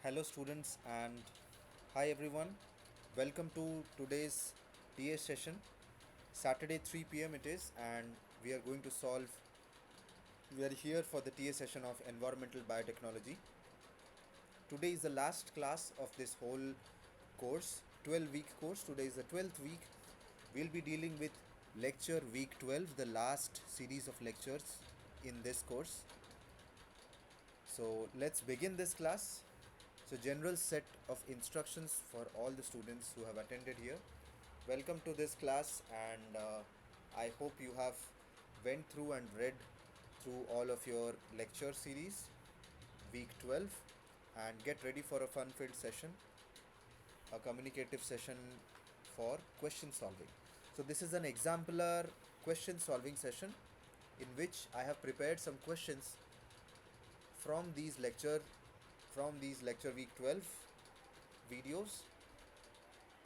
Hello, students, and hi, everyone. Welcome to today's TA session. Saturday, 3 p.m. it is, and we are going to solve. We are here for the TA session of Environmental Biotechnology. Today is the last class of this whole course, 12-week course. Today is the 12th week. We'll be dealing with lecture week 12, the last series of lectures in this course. So, let's begin this class. So, general set of instructions for all the students who have attended here. Welcome to this class, and I hope you have went through and read through all of your lecture series, week 12, and get ready for a fun-filled session, a communicative session for question solving. So this is an exemplar question solving session in which I have prepared some questions from these lecture week 12 videos,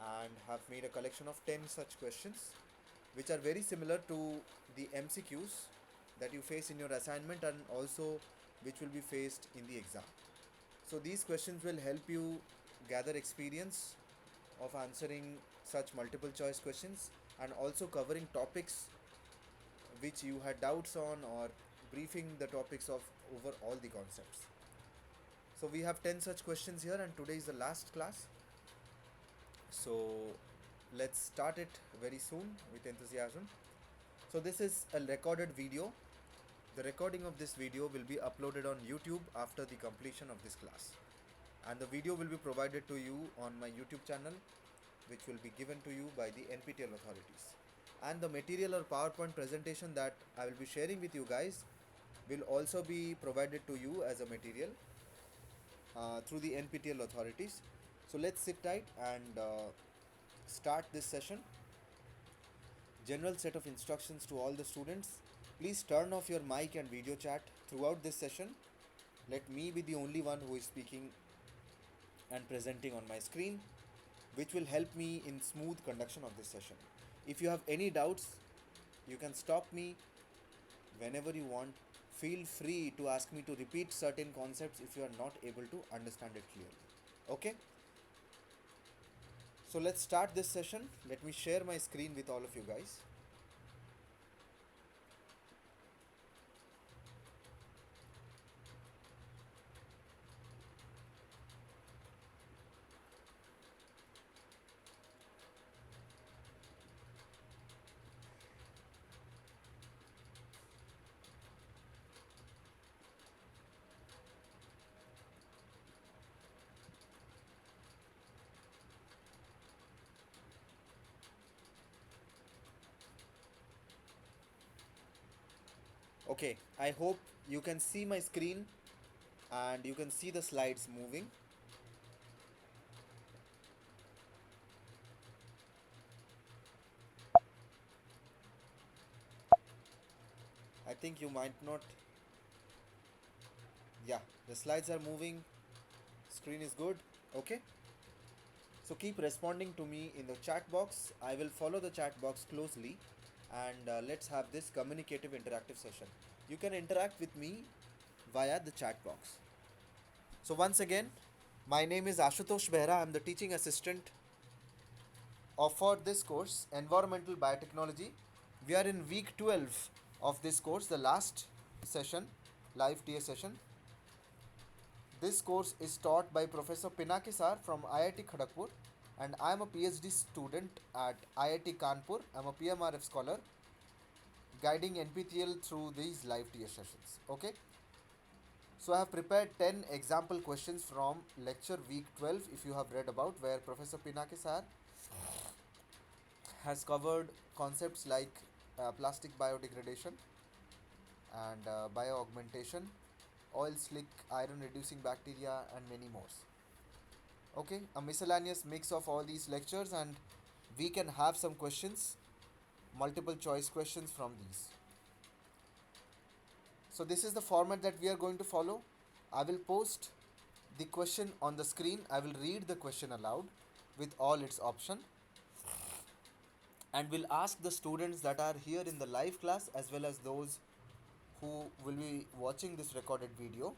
and have made a collection of 10 such questions which are very similar to the MCQs that you face in your assignment and also which will be faced in the exam. So these questions will help you gather experience of answering such multiple choice questions and also covering topics which you had doubts on, or briefing the topics of over all the concepts. So we have 10 such questions here, and today is the last class. So let's start it very soon with enthusiasm. So this is a recorded video. The recording of this video will be uploaded on YouTube after the completion of this class. And the video will be provided to you on my YouTube channel, which will be given to you by the NPTEL authorities. And the material or PowerPoint presentation that I will be sharing with you guys will also be provided to you as a material through the NPTEL authorities. So let's sit tight and start this session. General set of instructions to all the students. Please turn off your mic and video chat throughout this session. Let me be the only one who is speaking and presenting on my screen, which will help me in smooth conduction of this session. If you have any doubts, you can stop me whenever you want. Feel free to ask me to repeat certain concepts if you are not able to understand it clearly. Okay? So let's start this session. Let me share my screen with all of you guys. Okay, I hope you can see my screen and you can see the slides moving. I think you might not. Yeah, the slides are moving. Screen is good. Okay. So keep responding to me in the chat box. I will follow the chat box closely, and let's have this communicative interactive session. You can interact with me via the chat box. So once again, my name is Ashutosh Behra. I'm the teaching assistant of for this course, Environmental Biotechnology. We are in week 12 of this course, the last session, live TA session. This course is taught by Professor Pinaki Sir from IIT Kharagpur, and I am a PhD student at IIT Kanpur. I am a PMRF scholar guiding NPTEL through these live TA sessions. Okay, so I have prepared 10 example questions from lecture week 12, if you have read about, where Professor Pinaki Sir has covered concepts like plastic biodegradation and bioaugmentation, oil slick, iron reducing bacteria, and many more. Okay, a miscellaneous mix of all these lectures, and we can have some questions, multiple choice questions from these. So this is the format that we are going to follow. I will post the question on the screen. I will read the question aloud with all its option, and will ask the students that are here in the live class as well as those who will be watching this recorded video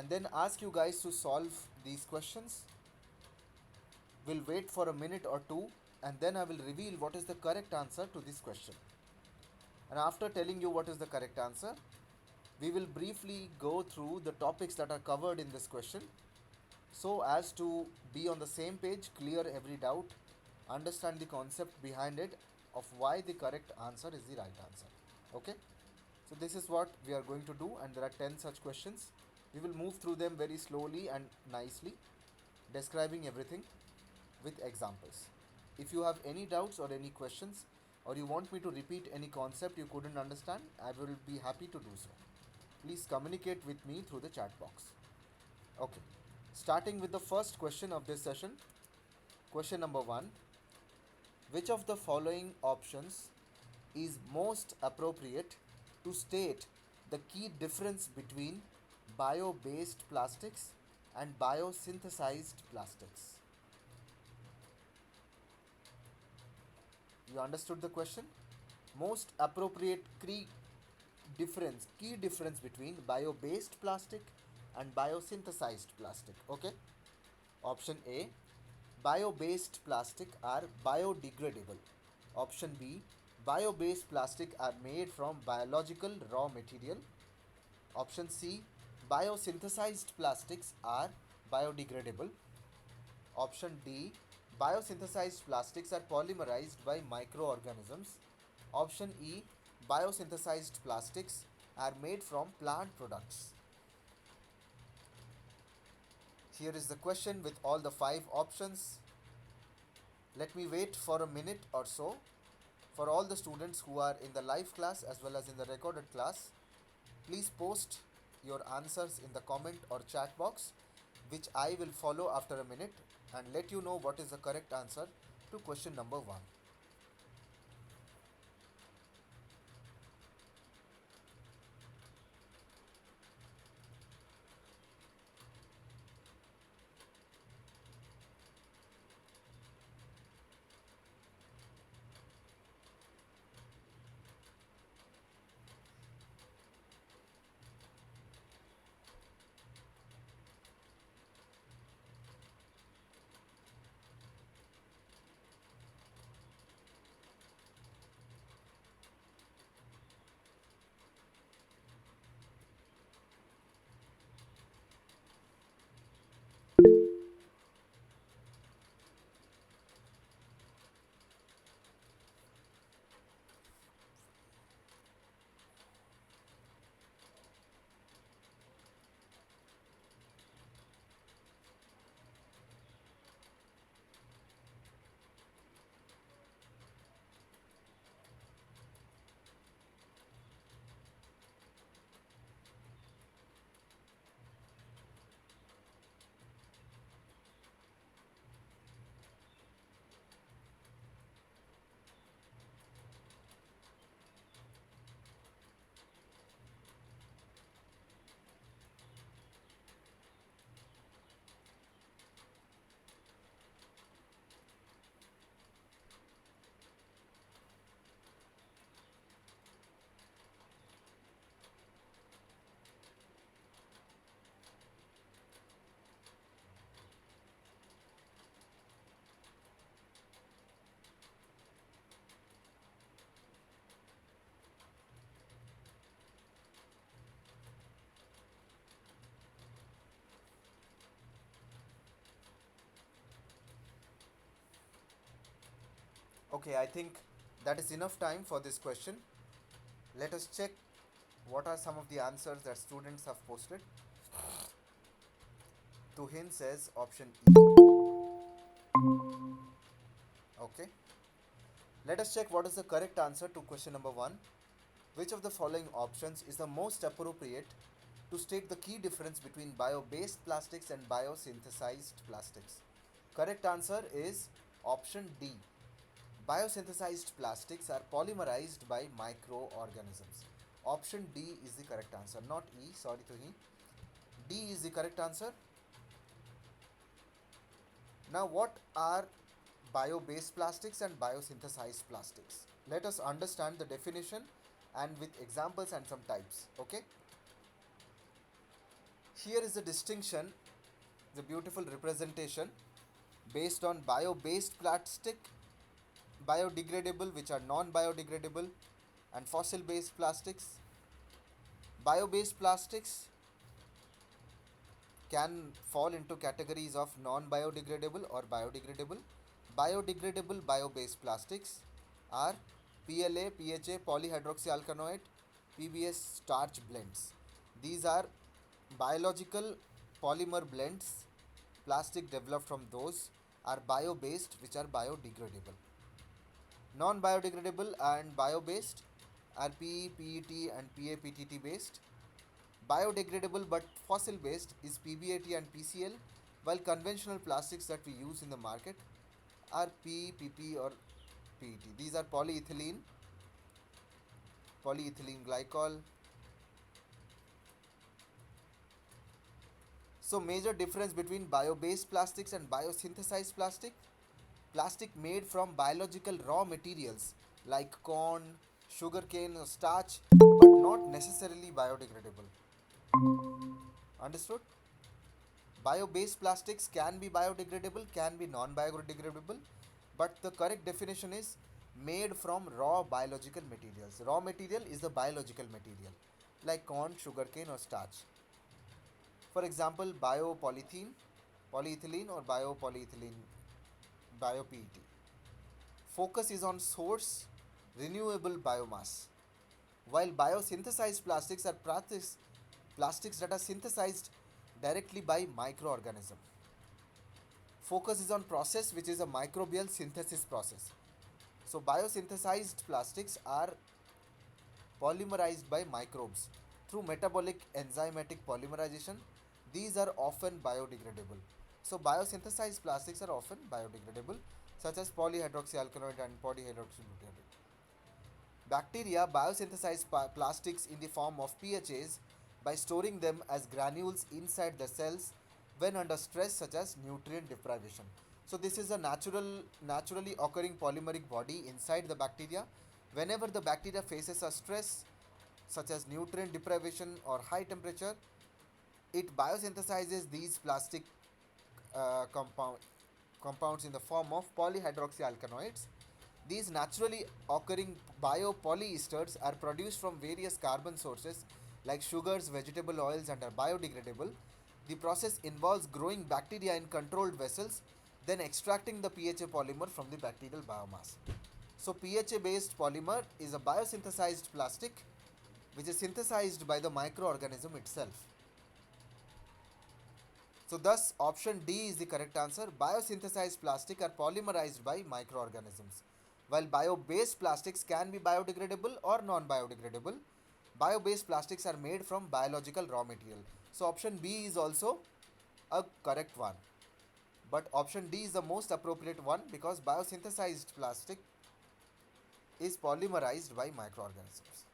and then ask you guys to solve these questions. We'll wait for a minute or two, and then I will reveal what is the correct answer to this question. And after telling you what is the correct answer, we will briefly go through the topics that are covered in this question so as to be on the same page, clear every doubt, understand the concept behind it of why the correct answer is the right answer. Okay? So, this is what we are going to do, and there are 10 such questions. We will move through them very slowly and nicely, describing everything with examples. If you have any doubts or any questions, or you want me to repeat any concept you couldn't understand, I will be happy to do so. Please communicate with me through the chat box. Okay, starting with the first question of this session. Question number 1: which of the following options is most appropriate to state the key difference between bio based plastics and biosynthesized plastics? You understood the question? Most appropriate key difference between bio based plastic and biosynthesized plastic. Okay? Option A: bio based plastic are biodegradable. Option B: bio based plastic are made from biological raw material. Option C: biosynthesized plastics are biodegradable. Option D: biosynthesized plastics are polymerized by microorganisms. Option E: biosynthesized plastics are made from plant products. Here is the question with all the 5 options. Let me wait for a minute or so for all the students who are in the live class as well as in the recorded class. Please post your answers in the comment or chat box, which I will follow after a minute and let you know what is the correct answer to question number 1. Okay, I think that is enough time for this question. Let us check what are some of the answers that students have posted. Tuhin says option E. Okay. Let us check what is the correct answer to question number 1. Which of the following options is the most appropriate to state the key difference between bio-based plastics and biosynthesized plastics? Correct answer is option D. Biosynthesized plastics are polymerized by microorganisms. Option D is the correct answer, not E. Sorry to he. D is the correct answer. Now, what are bio-based plastics and biosynthesized plastics? Let us understand the definition and with examples and some types. Okay. Here is the distinction, the beautiful representation based on bio-based plastic, biodegradable which are non-biodegradable, and fossil-based plastics. Bio-based plastics can fall into categories of non-biodegradable or biodegradable. Biodegradable bio-based plastics are PLA, PHA, polyhydroxyalkanoate, PBS starch blends. These are biological polymer blends. Plastic developed from those are bio-based, which are biodegradable. Non-biodegradable and bio-based are PE, PET and PAPTT based. Biodegradable but fossil based is PBAT and PCL, while conventional plastics that we use in the market are PE, PP or PET. These are polyethylene, polyethylene glycol. So major difference between bio-based plastics and biosynthesized plastic. Plastic made from biological raw materials like corn, sugarcane or starch, but not necessarily biodegradable. Understood? Bio-based plastics can be biodegradable, can be non-biodegradable, but the correct definition is made from raw biological materials. Raw material is the biological material like corn, sugarcane or starch. For example, biopolythene, polyethylene or biopolyethylene, bio-PET. Focus is on source renewable biomass, while biosynthesized plastics are plastics that are synthesized directly by microorganism. Focus is on process which is a microbial synthesis process. So biosynthesized plastics are polymerized by microbes through metabolic enzymatic polymerization. These are often biodegradable. So biosynthesized plastics are often biodegradable, such as polyhydroxyalkanoate and polyhydroxybutadiene. Bacteria biosynthesize plastics in the form of PHAs by storing them as granules inside the cells when under stress, such as nutrient deprivation. So this is a naturally occurring polymeric body inside the bacteria. Whenever the bacteria faces a stress such as nutrient deprivation or high temperature, it biosynthesizes these plastic uh, compound, compounds in the form of polyhydroxyalkanoates. These naturally occurring biopolyesters are produced from various carbon sources like sugars, vegetable oils, and are biodegradable. The process involves growing bacteria in controlled vessels, then extracting the PHA polymer from the bacterial biomass. So, PHA based polymer is a biosynthesized plastic which is synthesized by the microorganism itself. So, thus, option D is the correct answer. Biosynthesized plastic are polymerized by microorganisms. While bio based plastics can be biodegradable or non biodegradable, bio based plastics are made from biological raw material. So, option B is also a correct one. But option D is the most appropriate one because biosynthesized plastic is polymerized by microorganisms.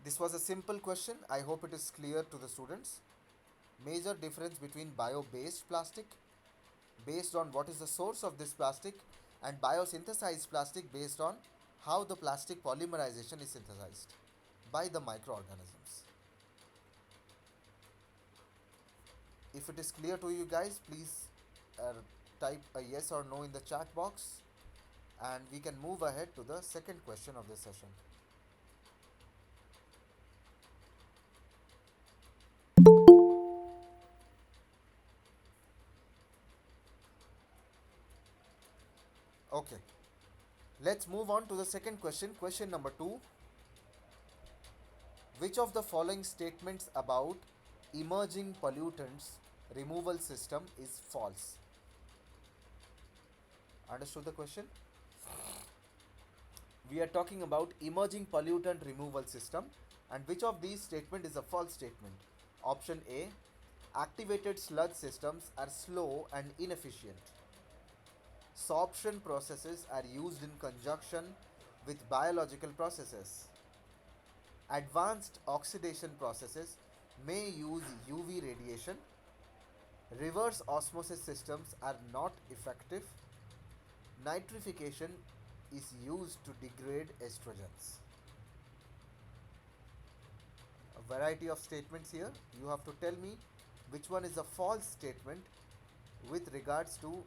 This was a simple question. I hope it is clear to the students. Major difference between bio-based plastic based on what is the source of this plastic and biosynthesized plastic based on how the plastic polymerization is synthesized by the microorganisms. If it is clear to you guys, please uh, type a yes or no in the chat box and we can move ahead to the second question of this session. Okay, let's move on to the second question. Question number 2. Which of the following statements about emerging pollutants removal system is false? Understood the question? We are talking about emerging pollutant removal system, and which of these statement is a false statement? Option A, activated sludge systems are slow and inefficient. Sorption processes are used in conjunction with biological processes. Advanced oxidation processes may use UV radiation. Reverse osmosis systems are not effective. Nitrification is used to degrade estrogens. variety of statements here. You have to tell me which one is a false statement with regards to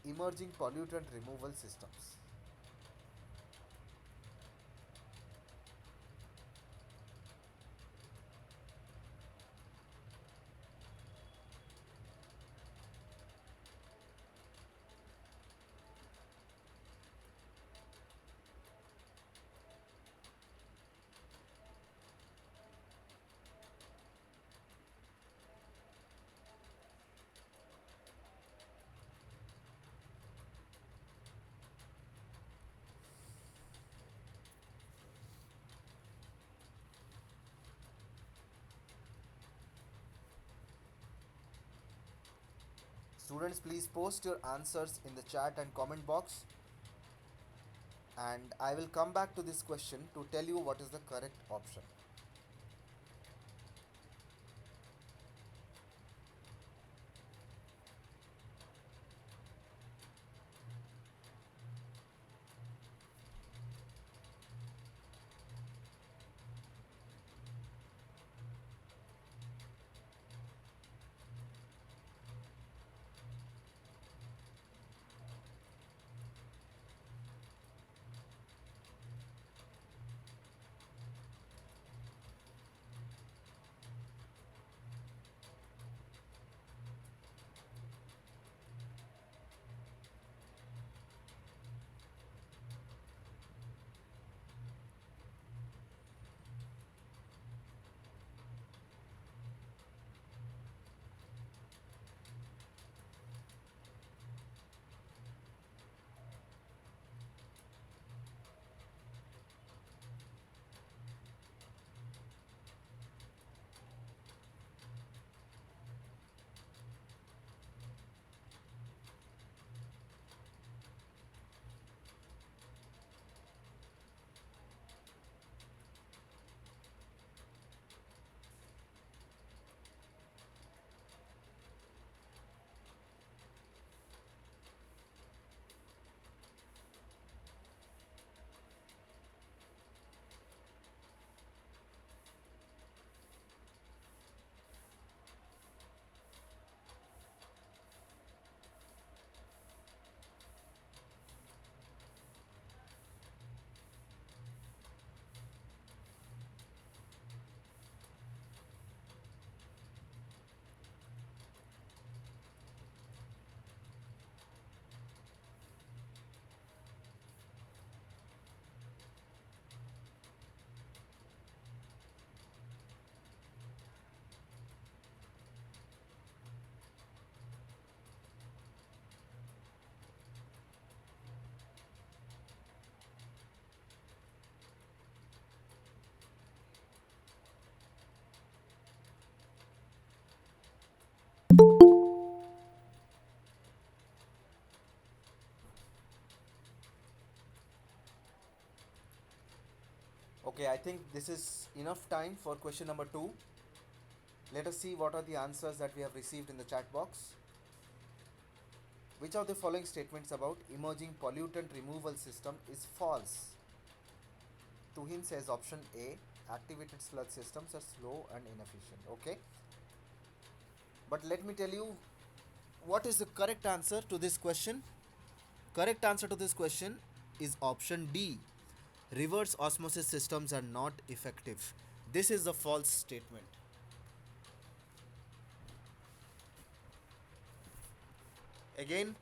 emerging pollutant removal systems. Students, please post your answers in the chat and comment box, and I will come back to this question to tell you what is the correct option. Okay, I think this is enough time for question number 2. Let us see what are the answers that we have received in the chat box. Which of the following statements about emerging pollutant removal system is false? Tuhin says option A, activated sludge systems are slow and inefficient. Okay, but let me tell you what is the correct answer to this question. Correct answer to this question is option D. Reverse osmosis systems are not effective. This is a false statement. Again,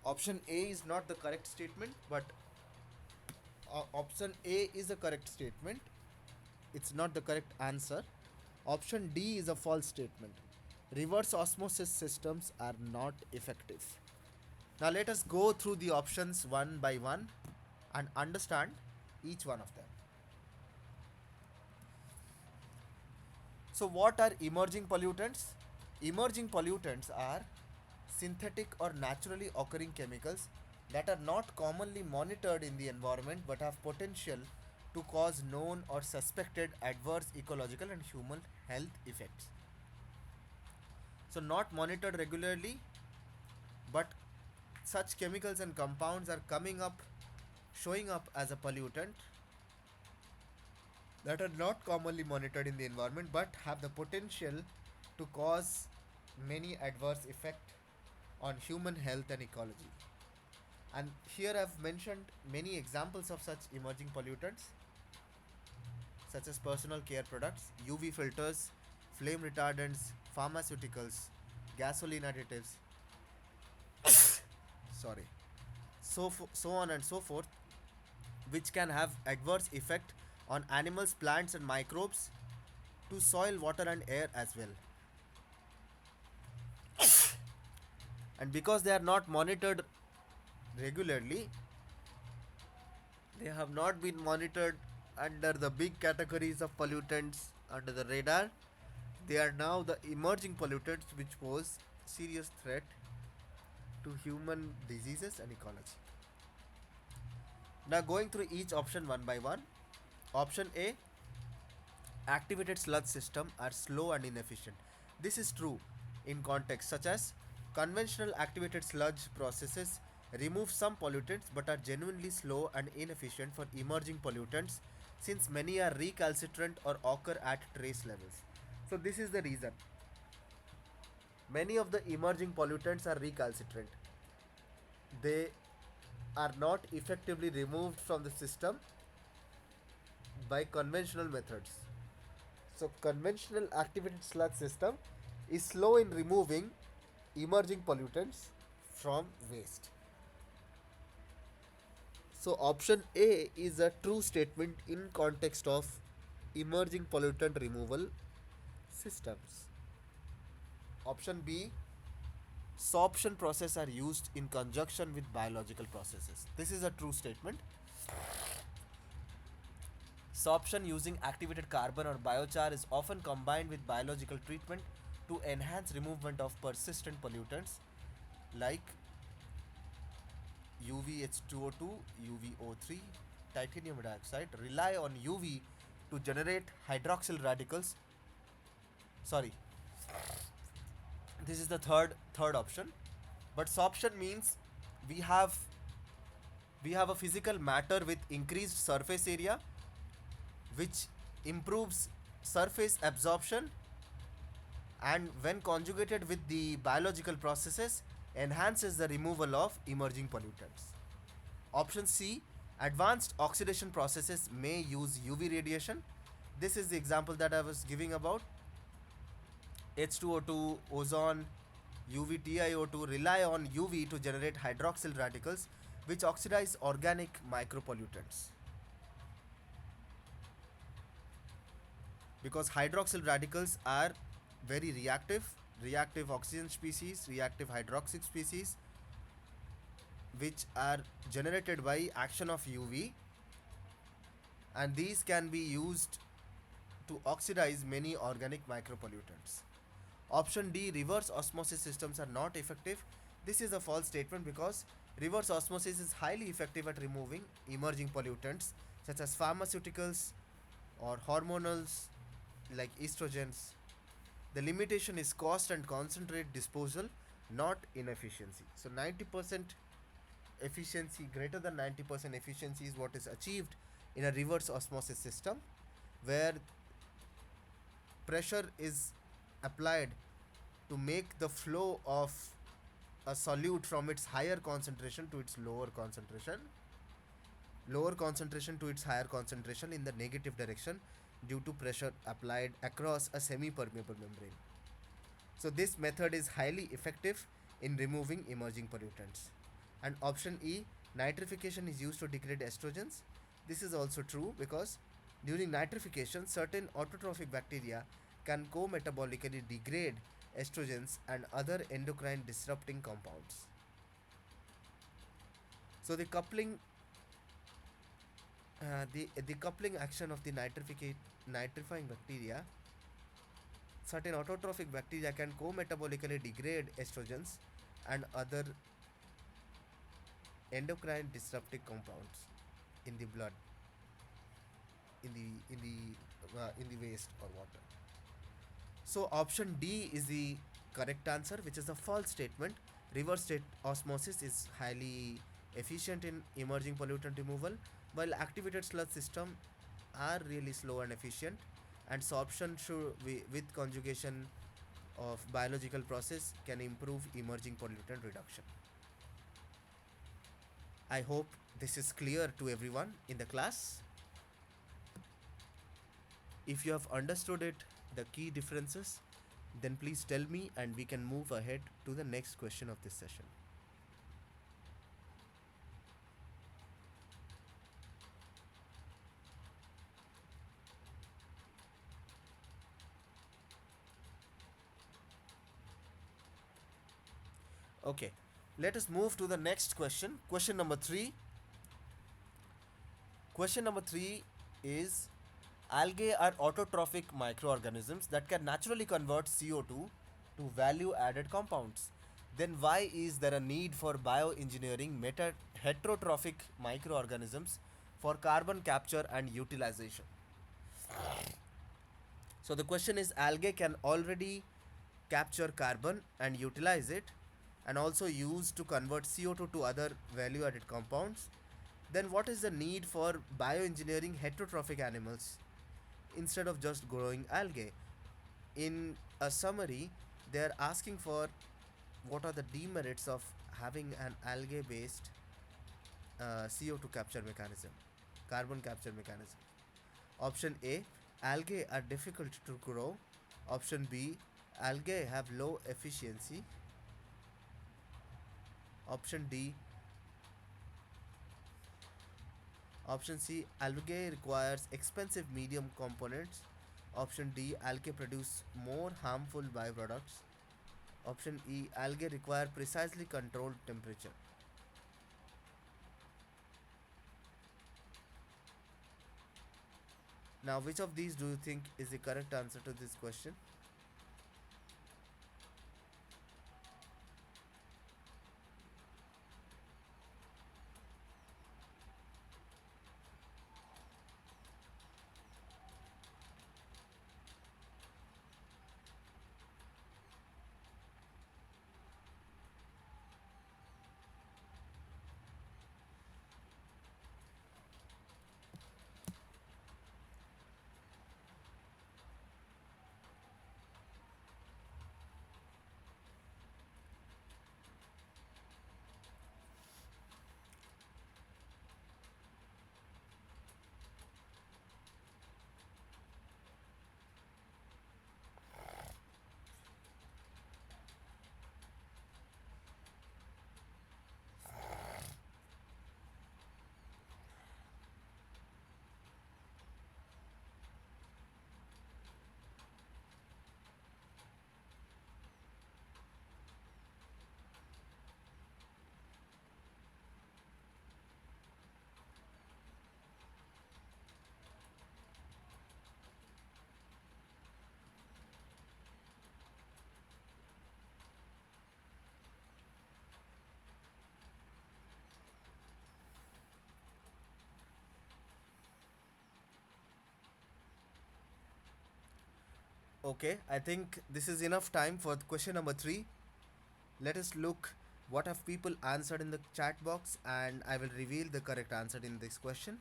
option A is not the correct statement, but option A is a correct statement. It's not the correct answer. Option D is a false statement. Reverse osmosis systems are not effective. Now let us go through the options one by one and understand each one of them. So, what are emerging pollutants? Emerging pollutants are synthetic or naturally occurring chemicals that are not commonly monitored in the environment but have potential to cause known or suspected adverse ecological and human health effects. So, not monitored regularly, but such chemicals and compounds are coming up, showing up as a pollutant, that are not commonly monitored in the environment but have the potential to cause many adverse effects on human health and ecology. And here I've mentioned many examples of such emerging pollutants, such as personal care products, UV filters, flame retardants, pharmaceuticals, gasoline additives, sorry, so on and so forth, which can have adverse effect on animals, plants, and microbes, to soil, water, and air as well. And because they are not monitored regularly, they have not been monitored under the big categories of pollutants under the radar. They are now the emerging pollutants which pose serious threat to human diseases and ecology. Now going through each option one by one. Option A, activated sludge system are slow and inefficient. This is true in contexts such as conventional activated sludge processes remove some pollutants but are genuinely slow and inefficient for emerging pollutants, since many are recalcitrant or occur at trace levels. So this is the reason. Many of the emerging pollutants are recalcitrant. They are not effectively removed from the system by conventional methods. So conventional activated sludge system is slow in removing emerging pollutants from waste. So option A is a true statement in context of emerging pollutant removal systems. Option B, sorption process are used in conjunction with biological processes. This is a true statement. Sorption using activated carbon or biochar is often combined with biological treatment to enhance removal of persistent pollutants like UVH2O2, UVO3, titanium dioxide rely on UV to generate hydroxyl radicals. Sorry, this is the third option. But sorption means we have we have a physical matter with increased surface area which improves surface absorption, and when conjugated with the biological processes enhances the removal of emerging pollutants. Option C, advanced oxidation processes may use UV radiation. This is the example that I was giving about. H2O2, ozone, UVTiO2 rely on UV to generate hydroxyl radicals which oxidize organic micropollutants. Because hydroxyl radicals are very reactive oxygen species, reactive hydroxy species, which are generated by action of UV, and these can be used to oxidize many organic micropollutants. Option D, reverse osmosis systems are not effective. This is a false statement because reverse osmosis is highly effective at removing emerging pollutants such as pharmaceuticals or hormonals like estrogens. The limitation is cost and concentrate disposal, not inefficiency. So 90% efficiency, greater than 90% efficiency is what is achieved in a reverse osmosis system, where pressure is applied to make the flow of a solute from its higher concentration to its lower concentration to its higher concentration in the negative direction due to pressure applied across a semi-permeable membrane. So this method is highly effective in removing emerging pollutants. And option E, nitrification is used to degrade estrogens. This is also true because during nitrification, certain autotrophic bacteria can co-metabolically degrade estrogens and other endocrine disrupting compounds. So the coupling action of the nitrifying bacteria, certain autotrophic bacteria can co-metabolically degrade estrogens and other endocrine disruptive compounds in the blood, in the waste or water. So option D is the correct answer, which is a false statement. Reverse state osmosis is highly efficient in emerging pollutant removal, while activated sludge system are really slow and efficient, and sorption with conjugation of biological process can improve emerging pollutant reduction. I hope this is clear to everyone in the class. If you have understood it, the key differences, then please tell me and we can move ahead to the next question of this session. Okay, let us move to the next question. Question number 3. Question number 3 is, algae are autotrophic microorganisms that can naturally convert CO2 to value added compounds. Then why is there a need for bioengineering heterotrophic microorganisms for carbon capture and utilization? So the question is, algae can already capture carbon and utilize it, and also use to convert CO2 to other value added compounds. Then what is the need for bioengineering heterotrophic animals instead of just growing algae? In a summary, they are asking for what are the demerits of having an algae based CO2 capture mechanism, carbon capture mechanism. Option A, algae are difficult to grow. Option B, algae have low efficiency. Option D, Option C, algae requires expensive medium components. Option D, algae produce more harmful byproducts. Option E, algae require precisely controlled temperature. Now, which of these do you think is the correct answer to this question? Okay, I think this is enough time for question number 3. Let us look what have people answered in the chat box, and I will reveal the correct answer in this question.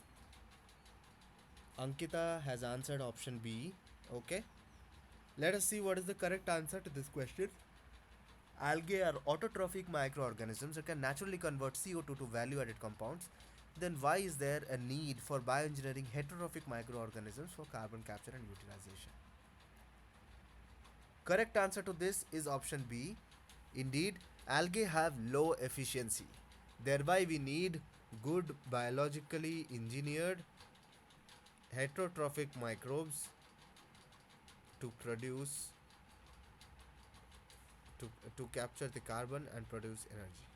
Ankita has answered option B. Okay. Let us see what is the correct answer to this question. Algae are autotrophic microorganisms that can naturally convert CO2 to value added compounds. Then why is there a need for bioengineering heterotrophic microorganisms for carbon capture and utilization? Correct answer to this is option B. Indeed, algae have low efficiency. Thereby, we need good biologically engineered heterotrophic microbes to produce to, to capture the carbon and produce energy.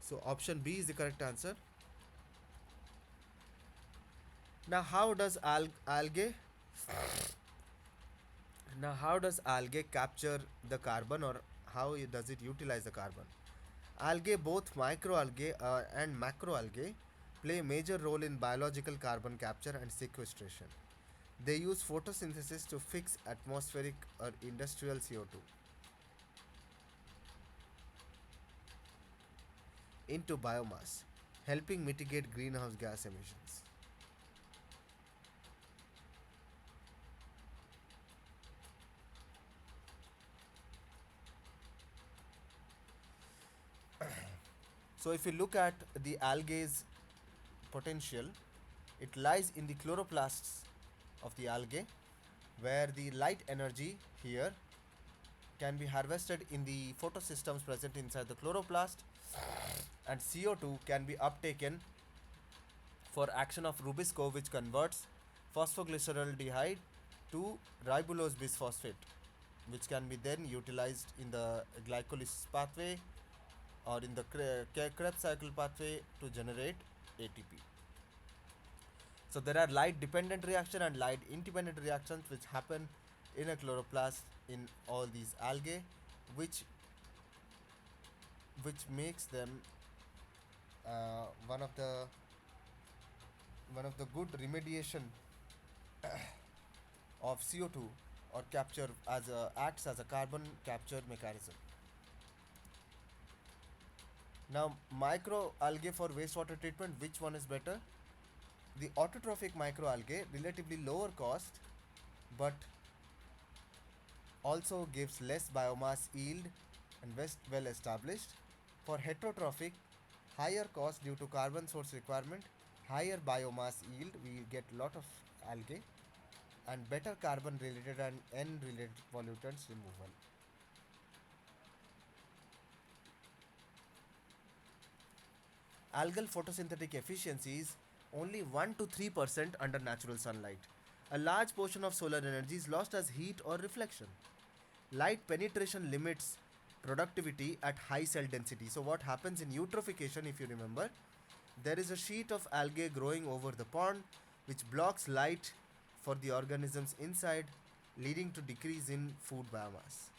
So option B is the correct answer. Now how does algae capture the carbon, or how does it utilize the carbon? Algae, both microalgae and macroalgae, play a major role in biological carbon capture and sequestration. They use photosynthesis to fix atmospheric or industrial CO2 into biomass. helping mitigate greenhouse gas emissions. So, if you look at the algae's potential, it lies in the chloroplasts of the algae, where the light energy here can be harvested in the photosystems present inside the chloroplast, and CO2 can be uptaken for action of Rubisco, which converts phosphoglyceraldehyde to ribulose bisphosphate, which can be then utilized in the glycolysis pathway or in the Krebs cycle pathway to generate ATP. So there are light dependent reaction and light independent reactions which happen in a chloroplast in all these algae, which makes them one of the good remediation of CO2 or capture as a acts as a carbon capture mechanism. Now, microalgae for wastewater treatment, which one is better? The autotrophic microalgae, relatively lower cost, but also gives less biomass yield and best well established. For heterotrophic, higher cost due to carbon source requirement, higher biomass yield, we get lot of algae, and better carbon related and N related pollutants removal. Algal photosynthetic efficiency is only 1 to 3% under natural sunlight. A large portion of solar energy is lost as heat or reflection. Light penetration limits productivity at high cell density. So, what happens in eutrophication, if you remember, there is a sheet of algae growing over the pond which blocks light for the organisms inside, leading to decrease in food biomass.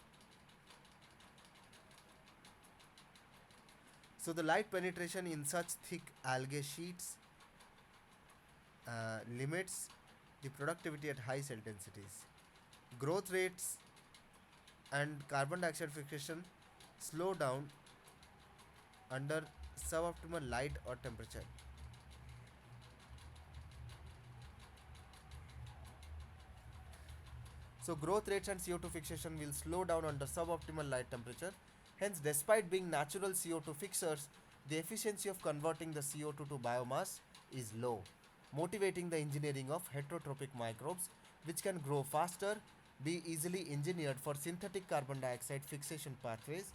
So, the light penetration in such thick algae sheets limits the productivity at high cell densities. Growth rates and carbon dioxide fixation slow down under suboptimal light or temperature. So growth rates and CO2 fixation will slow down under suboptimal light temperature. Hence, despite being natural CO2 fixers, the efficiency of converting the CO2 to biomass is low, motivating the engineering of heterotrophic microbes which can grow faster, be easily engineered for synthetic carbon dioxide fixation pathways,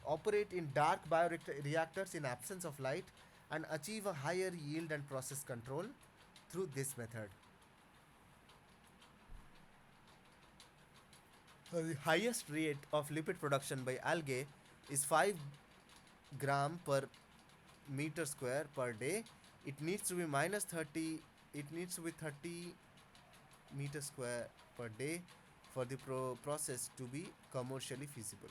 operate in dark bioreactors in absence of light, and achieve a higher yield and process control through this method. The highest rate of lipid production by algae is 5 gram per meter square per day. It needs to be minus 30. It needs to be 30 meter square per day for the process to be commercially feasible.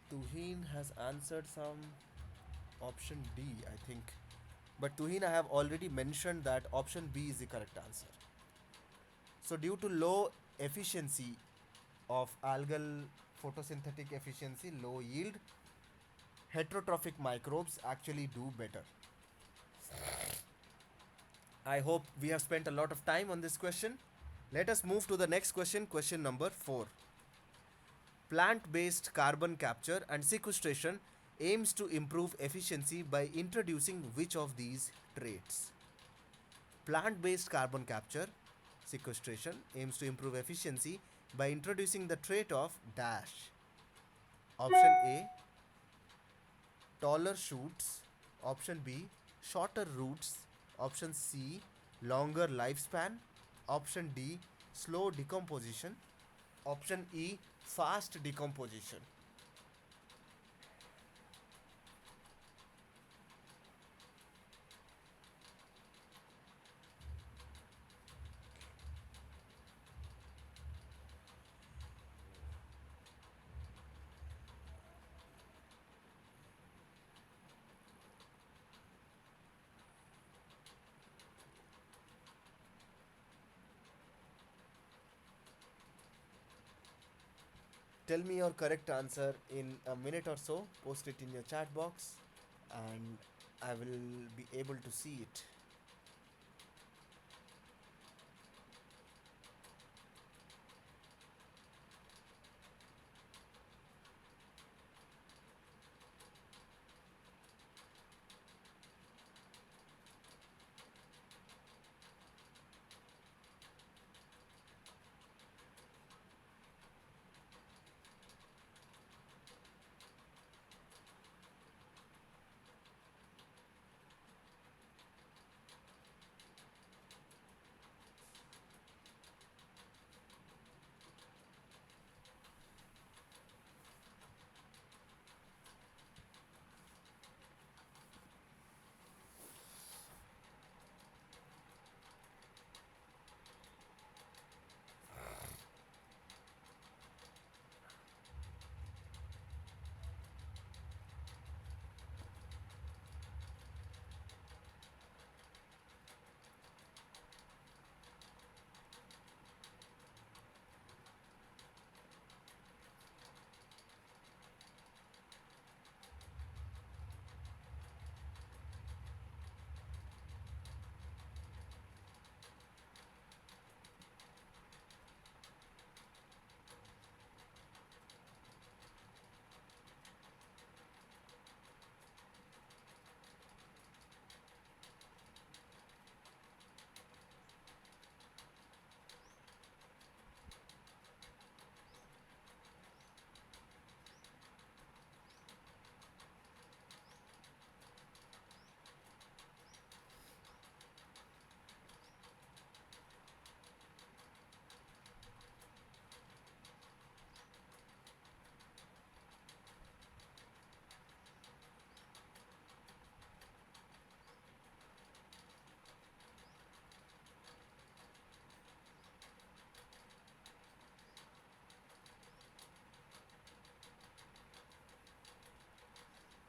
Tuhin has answered some option D, I think. But Tuhin, I have already mentioned that option B is the correct answer. So, due to low efficiency of algal photosynthetic efficiency, low yield, heterotrophic microbes actually do better. I hope we have spent a lot of time on this question. Let us move to the next question, question number 4. Plant based carbon capture and sequestration aims to improve efficiency by introducing which of these traits? Plant based carbon capture sequestration aims to improve efficiency by introducing the trait of dash. Option A, taller shoots. Option B, shorter roots. Option C, longer lifespan. Option D, slow decomposition. Option E, fast decomposition. Tell me your correct answer in a minute or so. Post it in your chat box and I will be able to see it.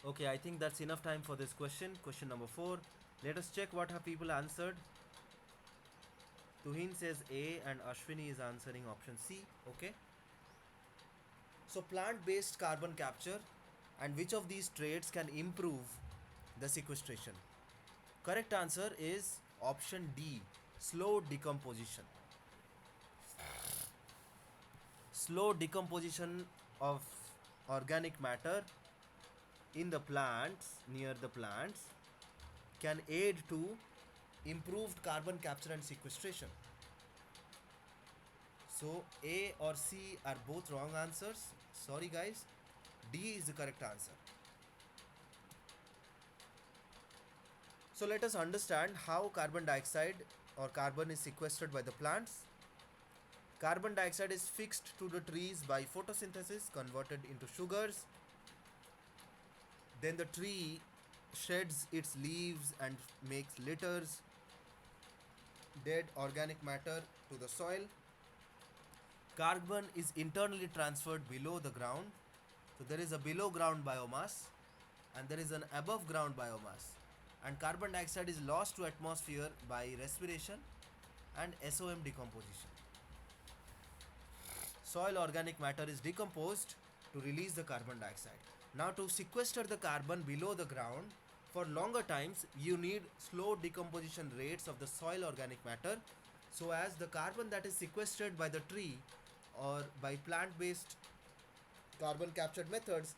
Okay, I think that's enough time for this question. Question number 4. Let us check what have people answered. Tuhin says A and Ashwini is answering option C. Okay. So, plant based carbon capture and which of these traits can improve the sequestration? Correct answer is option D, slow decomposition. Slow decomposition of organic matter in the plants, near the plants, can aid to improved carbon capture and sequestration. So A or C are both wrong answers. Sorry guys. D is the correct answer. So let us understand how carbon dioxide or carbon is sequestered by the plants. Carbon dioxide is fixed to the trees by photosynthesis, converted into sugars. Then the tree sheds its leaves and makes litters, dead organic matter to the soil. Carbon is internally transferred below the ground. So there is a below ground biomass and there is an above ground biomass. And carbon dioxide is lost to atmosphere by respiration and SOM decomposition. Soil organic matter is decomposed to release the carbon dioxide. Now to sequester the carbon below the ground for longer times you need slow decomposition rates of the soil organic matter so as the carbon that is sequestered by the tree or by plant based carbon captured methods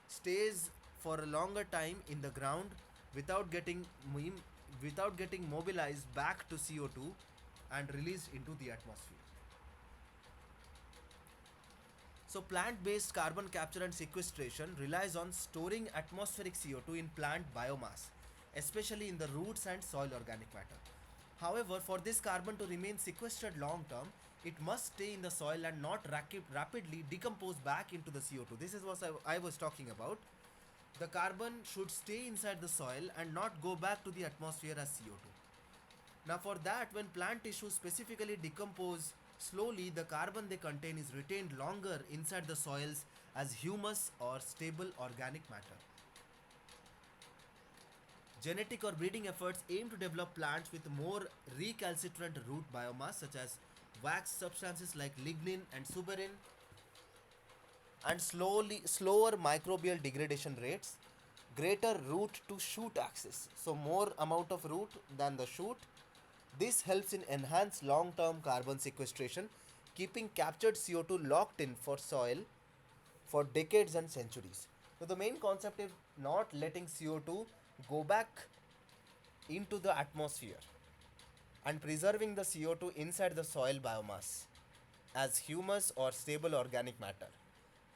stays for a longer time in the ground without getting without getting mobilized back to CO2 and released into the atmosphere. So plant-based carbon capture and sequestration relies on storing atmospheric CO2 in plant biomass, especially in the roots and soil organic matter. However, for this carbon to remain sequestered long term, it must stay in the soil and not rapidly decompose back into the CO2. This is what I was talking about. The carbon should stay inside the soil and not go back to the atmosphere as CO2. Now, for that, when plant tissues specifically decompose slowly, the carbon they contain is retained longer inside the soils as humus or stable organic matter. Genetic or breeding efforts aim to develop plants with more recalcitrant root biomass, such as wax substances like lignin and suberin. and slower microbial degradation rates, greater root to shoot access, so more amount of root than the shoot. This helps in enhanced long-term carbon sequestration, keeping captured CO2 locked in for soil for decades and centuries. So the main concept is not letting CO2 go back into the atmosphere and preserving the CO2 inside the soil biomass as humus or stable organic matter.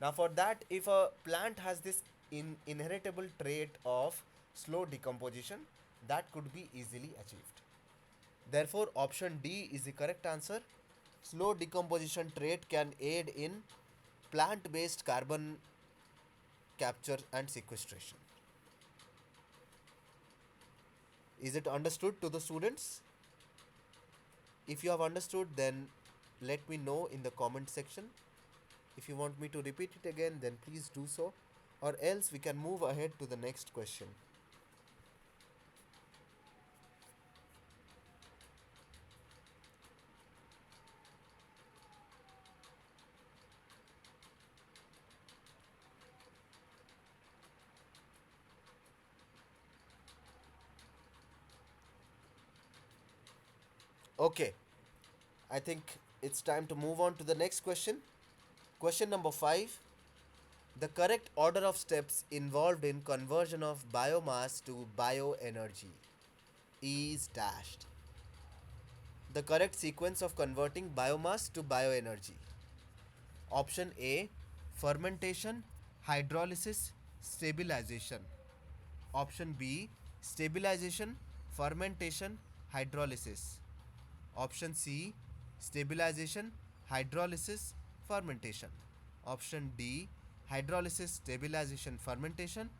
Now, for that, if a plant has this inheritable trait of slow decomposition, that could be easily achieved. Therefore, option D is the correct answer. Slow decomposition trait can aid in plant based carbon capture and sequestration. Is it understood to the students? If you have understood, then let me know in the comment section. If you want me to repeat it again, then please do so, or else we can move ahead to the next question. Okay, I think it's time to move on to the next question. Question number 5. The correct order of steps involved in conversion of biomass to bioenergy is dashed. The correct sequence of converting biomass to bioenergy. Option A, fermentation, hydrolysis, stabilization. Option B, stabilization, fermentation, hydrolysis. Option C, stabilization, hydrolysis, fermentation. Option D, hydrolysis, stabilization, fermentation.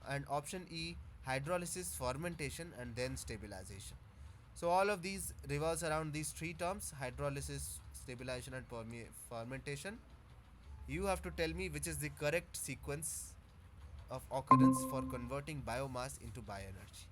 And option E, hydrolysis, fermentation, and then stabilization. So all of these revolves around these three terms: hydrolysis, stabilization, and fermentation. You have to tell me which is the correct sequence of occurrence for converting biomass into bioenergy.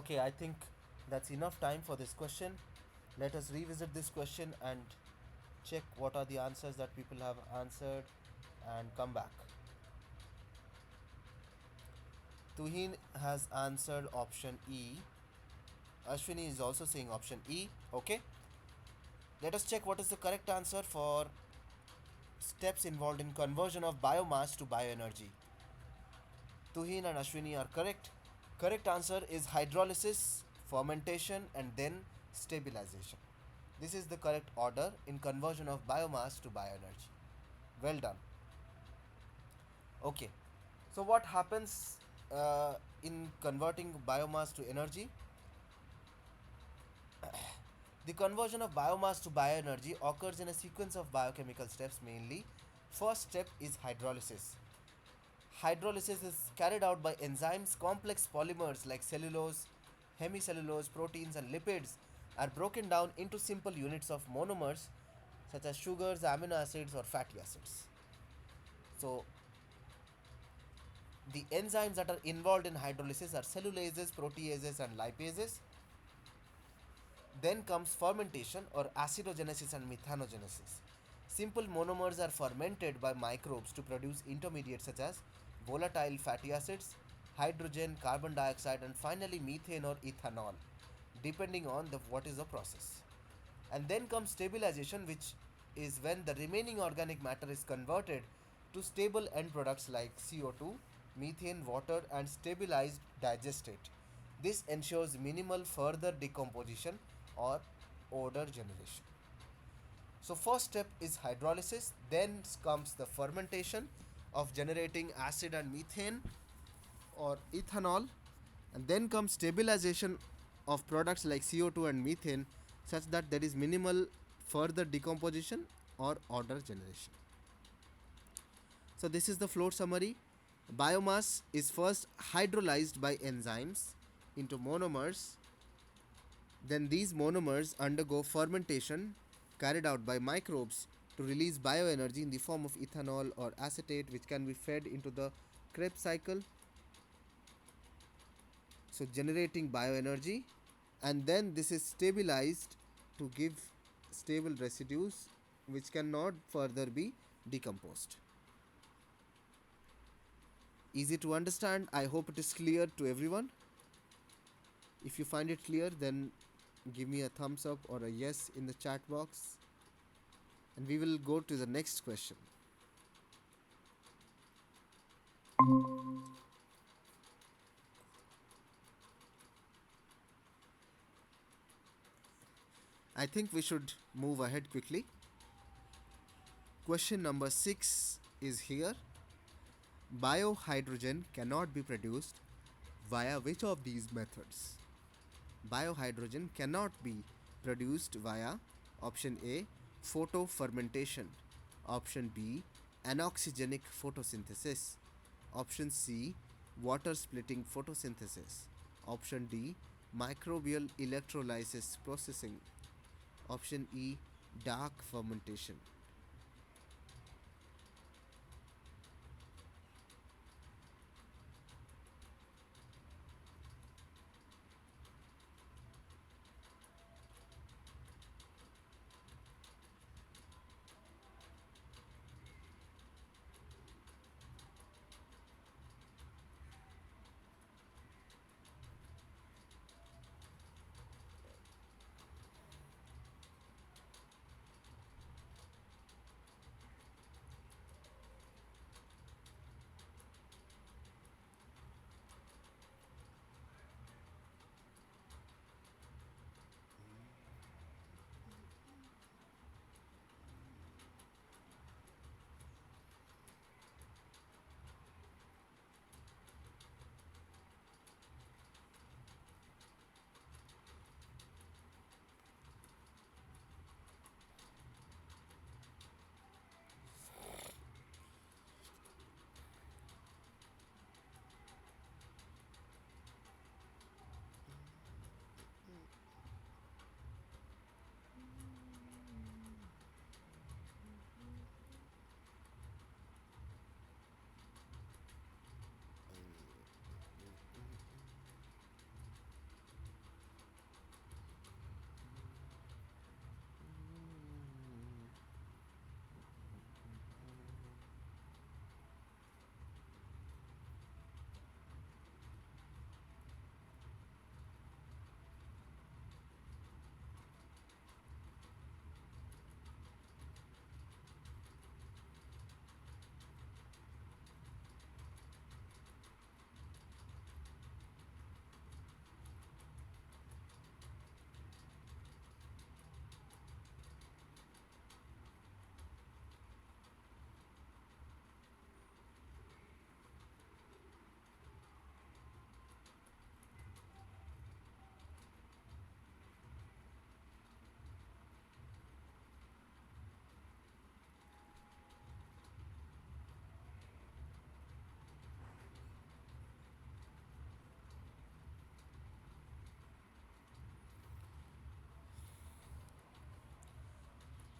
Okay, I think that's enough time for this question. Let us revisit this question and check what are the answers that people have answered and come back. Tuhin has answered option E. Ashwini is also saying option E. Okay, let us check what is the correct answer for steps involved in conversion of biomass to bioenergy. Tuhin and Ashwini are correct. Correct answer is hydrolysis, fermentation, and then stabilization. This is the correct order in conversion of biomass to bioenergy. Well done. Okay, so what happens in converting biomass to energy? The conversion of biomass to bioenergy occurs in a sequence of biochemical steps mainly. First step is hydrolysis. Hydrolysis is carried out by enzymes. Complex polymers like cellulose, hemicellulose, proteins, and lipids are broken down into simple units of monomers such as sugars, amino acids, or fatty acids. So, the enzymes that are involved in hydrolysis are cellulases, proteases, and lipases. Then comes fermentation or acidogenesis and methanogenesis. Simple monomers are fermented by microbes to produce intermediates such as volatile fatty acids, hydrogen, carbon dioxide, and finally methane or ethanol, depending on what is the process. And then comes stabilization, which is when the remaining organic matter is converted to stable end products like CO2, methane, water, and stabilized digestate. This ensures minimal further decomposition or odor generation. So, first step is hydrolysis, then comes the fermentation of generating acid and methane or ethanol, and then comes stabilization of products like CO2 and methane such that there is minimal further decomposition or odor generation. So, this is the flow summary. Biomass is first hydrolyzed by enzymes into monomers. Then these monomers undergo fermentation carried out by microbes to release bioenergy in the form of ethanol or acetate, which can be fed into the Krebs cycle, so generating bioenergy. And then this is stabilized to give stable residues which cannot further be decomposed. Easy to understand. I hope it is clear to everyone. If you find it clear, then give me a thumbs up or a yes in the chat box, and we will go to the next question. I think we should move ahead quickly. Question number 6 is here. Biohydrogen cannot be produced via which of these methods? Biohydrogen cannot be produced via option A, photofermentation, option B, anoxygenic photosynthesis, option C, water splitting photosynthesis, option D, microbial electrolysis processing, option E, dark fermentation.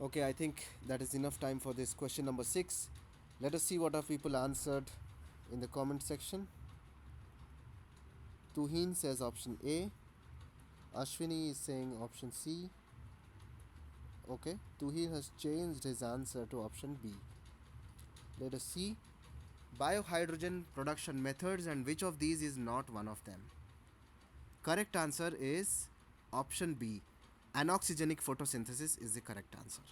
Okay, I think that is enough time for this question number 6. Let us see what our people answered in the comment section. Tuhin says option A. Ashwini is saying option C. Okay, Tuhin has changed his answer to option B. Let us see biohydrogen production methods and which of these is not one of them. Correct answer is option B. Anoxygenic photosynthesis is the correct answer.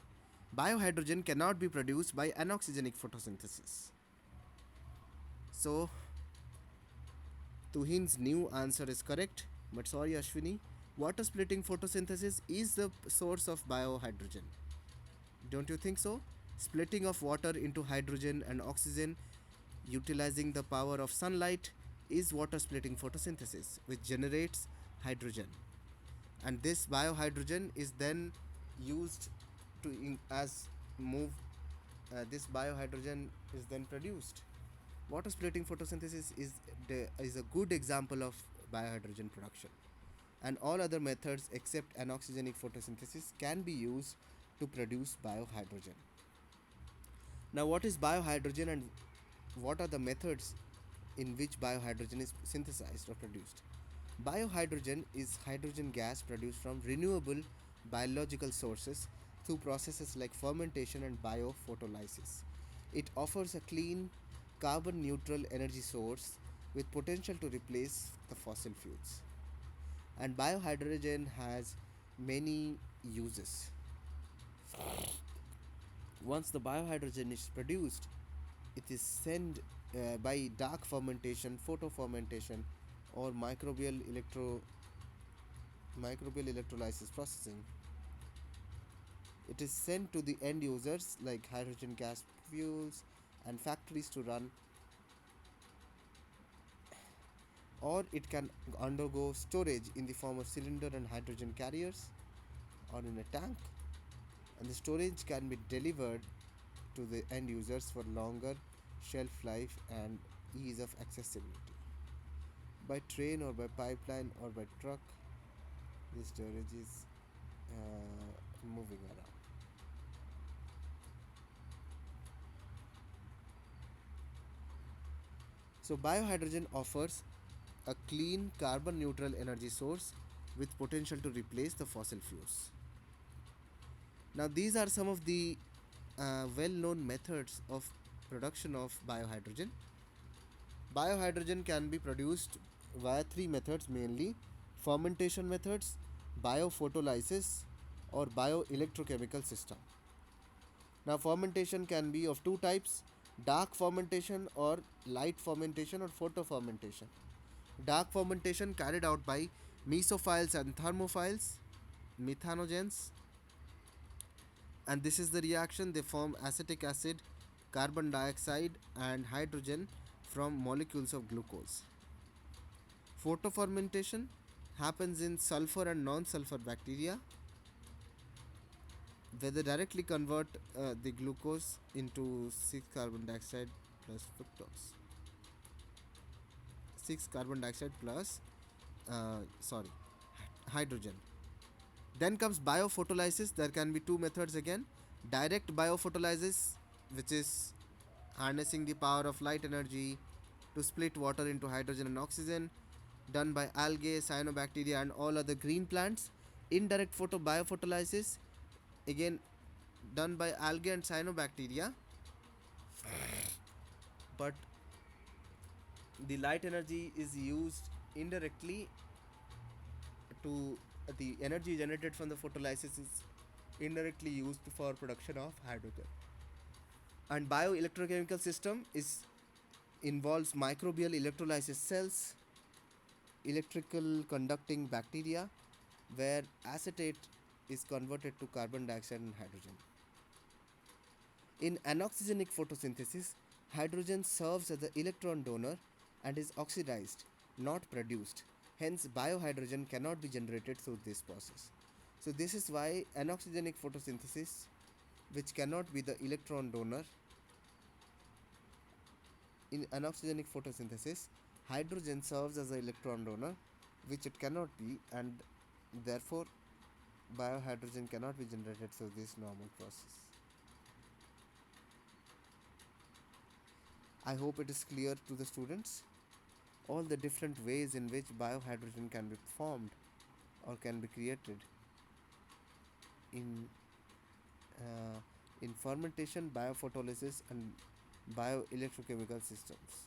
Biohydrogen cannot be produced by anoxygenic photosynthesis. So, Tuhin's new answer is correct, but sorry Ashwini, water splitting photosynthesis is the source of biohydrogen. Don't you think so? Splitting of water into hydrogen and oxygen utilizing the power of sunlight is water splitting photosynthesis, which generates hydrogen. And this biohydrogen is then used to as move this biohydrogen is then produced. Water splitting photosynthesis is a good example of biohydrogen production, and all other methods except anoxygenic photosynthesis can be used to produce biohydrogen. Now, what is biohydrogen and what are the methods in which biohydrogen is synthesized or produced? Biohydrogen is hydrogen gas produced from renewable biological sources through processes like fermentation and biophotolysis. It offers a clean, carbon neutral energy source with potential to replace the fossil fuels. And biohydrogen has many uses. Once the biohydrogen is produced, it is sent by dark fermentation, photofermentation, or microbial electrolysis processing. It is sent to the end users like hydrogen gas fuels and factories to run, or it can undergo storage in the form of cylinder and hydrogen carriers or in a tank, and the storage can be delivered to the end users for longer shelf life and ease of accessibility. By train or by pipeline or by truck, the storage is moving around. So, biohydrogen offers a clean carbon neutral energy source with potential to replace the fossil fuels. Now, these are some of the well known methods of production of biohydrogen. Biohydrogen can be produced via three methods mainly: fermentation methods, biophotolysis, or bioelectrochemical system. Now, fermentation can be of two types: dark fermentation or light fermentation or photofermentation. Dark fermentation carried out by mesophiles and thermophiles, methanogens, and this is the reaction they form acetic acid, carbon dioxide, and hydrogen from molecules of glucose. Photofermentation happens in sulfur and non sulfur bacteria where they directly convert the glucose into 6 carbon dioxide plus fructose. 6 carbon dioxide plus, sorry, hydrogen. Then comes biophotolysis. There can be two methods again: direct biophotolysis, which is harnessing the power of light energy to split water into hydrogen and oxygen, done by algae, cyanobacteria, and all other green plants. Indirect biophotolysis, again done by algae and cyanobacteria, but the light energy is used indirectly to the energy generated from the photolysis is indirectly used for production of hydrogen. And bioelectrochemical system is involves microbial electrolysis cells, electrical conducting bacteria, where acetate is converted to carbon dioxide and hydrogen. In anoxygenic photosynthesis, hydrogen serves as the electron donor and is oxidized, not produced. Hence, biohydrogen cannot be generated through this process. So, this is why anoxygenic photosynthesis, which cannot be the electron donor, in anoxygenic photosynthesis, hydrogen serves as an electron donor, which it cannot be, and therefore biohydrogen cannot be generated through this normal process. I hope it is clear to the students all the different ways in which biohydrogen can be formed or can be created in uh, in fermentation, biophotolysis, and bioelectrochemical systems.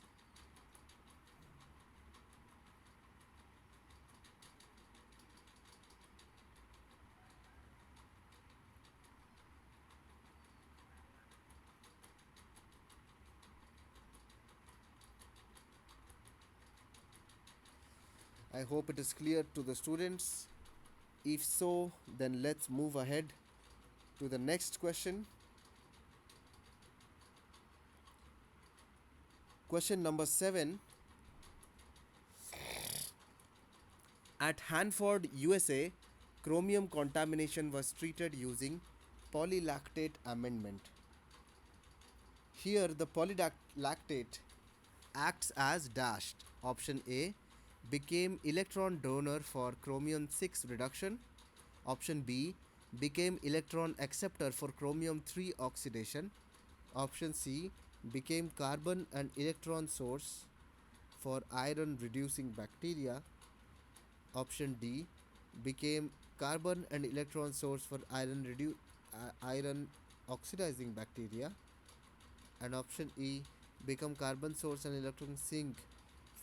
I hope it is clear to the students. If so, then let's move ahead to the next question. Question number 7. At Hanford, USA, chromium contamination was treated using polylactate amendment. Here, the polylactate acts as dashed. Option A became electron donor for chromium 6 reduction. Option B became electron acceptor for chromium 3 oxidation. Option C became carbon and electron source for iron reducing bacteria. Option D became carbon and electron source for iron oxidizing bacteria. And option E become carbon source and electron sink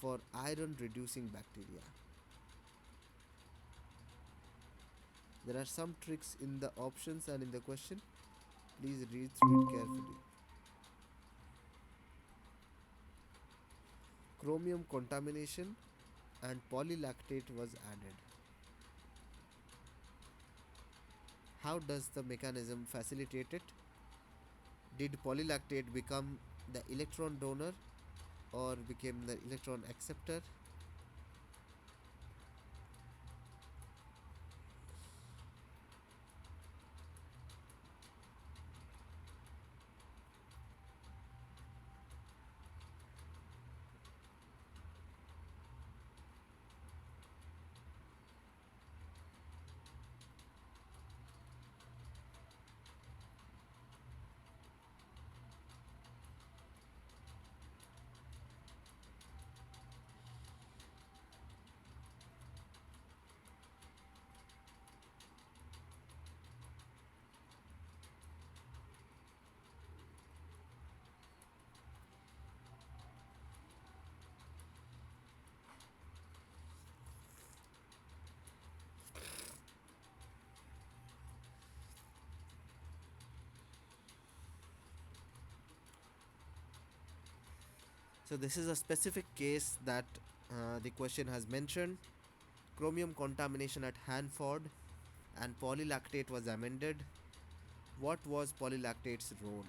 for iron reducing bacteria. There are some tricks in the options and in the question. Please read through it carefully. Chromium contamination and polylactate was added. How does the mechanism facilitate it? Did polylactate become the electron donor or became the electron acceptor? So this is a specific case that the question has mentioned. Chromium contamination at Hanford and polylactate was amended. What was polylactate's role?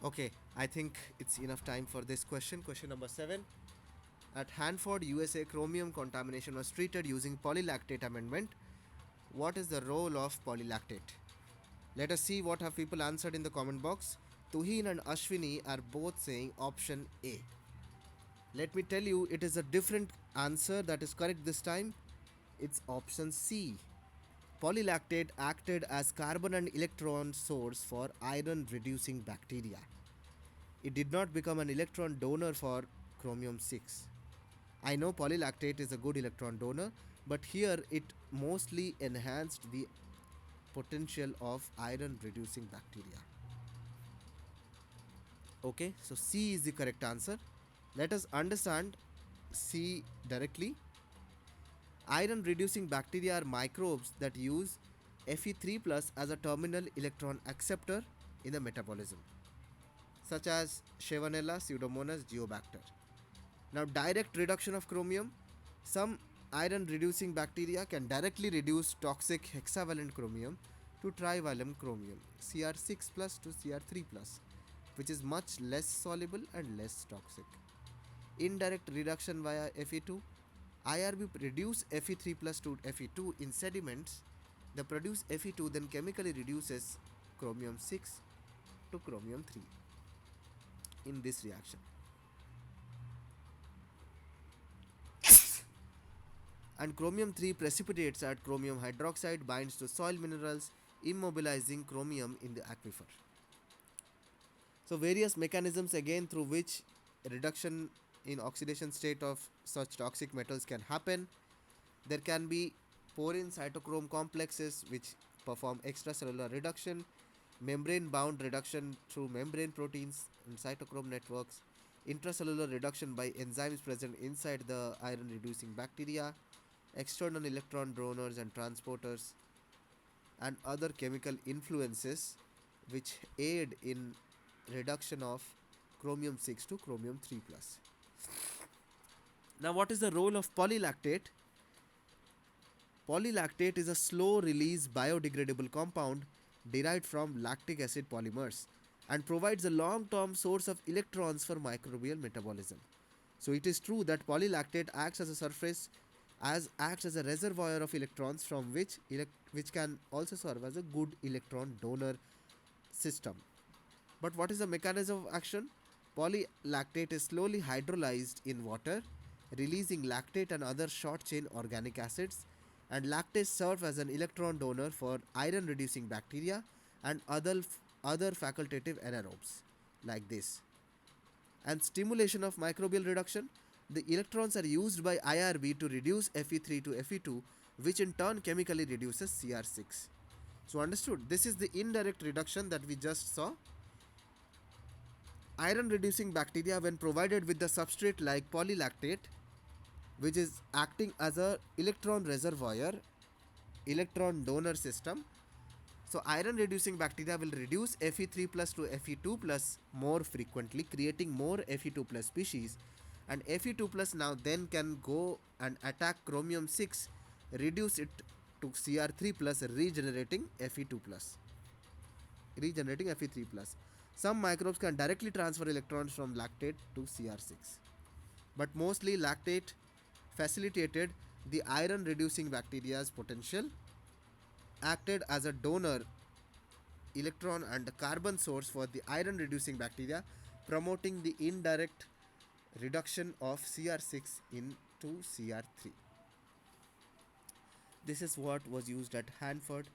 Okay, I think it's enough time for this question. Question number 7. At Hanford, USA, chromium contamination was treated using polylactate amendment. What is the role of polylactate? Let us see what have people answered in the comment box. Tuhin and Ashwini are both saying option A. Let me tell you, it is a different answer that is correct this time. It's option C. Polylactate acted as carbon and electron source for iron reducing bacteria. It did not become an electron donor for chromium 6. I know polylactate is a good electron donor, but here it mostly enhanced the potential of iron reducing bacteria. Okay, so C is the correct answer. Let us understand C directly. Iron reducing bacteria are microbes that use Fe3 plus as a terminal electron acceptor in the metabolism, such as Shevanella, Pseudomonas, Geobacter. Now, direct reduction of chromium. Some iron reducing bacteria can directly reduce toxic hexavalent chromium to trivalent chromium, Cr6 plus to Cr3 plus, which is much less soluble and less toxic. Indirect reduction via Fe2. IRB reduce Fe3 plus to Fe2 in sediments. The produced Fe2 then chemically reduces chromium 6 to chromium 3 in this reaction. And chromium 3 precipitates at chromium hydroxide, binds to soil minerals, immobilizing chromium in the aquifer. So, various mechanisms again through which reduction in oxidation state of such toxic metals can happen. There can be porine cytochrome complexes which perform extracellular reduction, membrane bound reduction through membrane proteins and cytochrome networks, intracellular reduction by enzymes present inside the iron reducing bacteria, external electron donors and transporters, and other chemical influences which aid in reduction of chromium 6 to chromium 3 plus. Now, what is the role of polylactate? Polylactate is a slow release biodegradable compound derived from lactic acid polymers and provides a long term source of electrons for microbial metabolism. So it is true that polylactate acts as a surface acts as a reservoir of electrons from which can also serve as a good electron donor system. But what is the mechanism of action? Polylactate is slowly hydrolyzed in water, releasing lactate and other short chain organic acids, and lactase serve as an electron donor for iron reducing bacteria and other facultative anaerobes like this. And stimulation of microbial reduction. The electrons are used by IRB to reduce Fe3 to Fe2, which in turn chemically reduces Cr6. So, understood? This is the indirect reduction that we just saw. Iron reducing bacteria, when provided with the substrate like polylactate, which is acting as a electron reservoir, electron donor system. So iron reducing bacteria will reduce Fe3 plus to Fe2 plus more frequently, creating more Fe2 plus species, and Fe2 plus now then can go and attack chromium 6, reduce it to Cr3 plus, regenerating Fe3 plus. Some microbes can directly transfer electrons from lactate to Cr6, but mostly lactate facilitated the iron reducing bacteria's potential, acted as a donor electron and a carbon source for the iron reducing bacteria, promoting the indirect reduction of Cr6 into Cr3. This is what was used at Hanford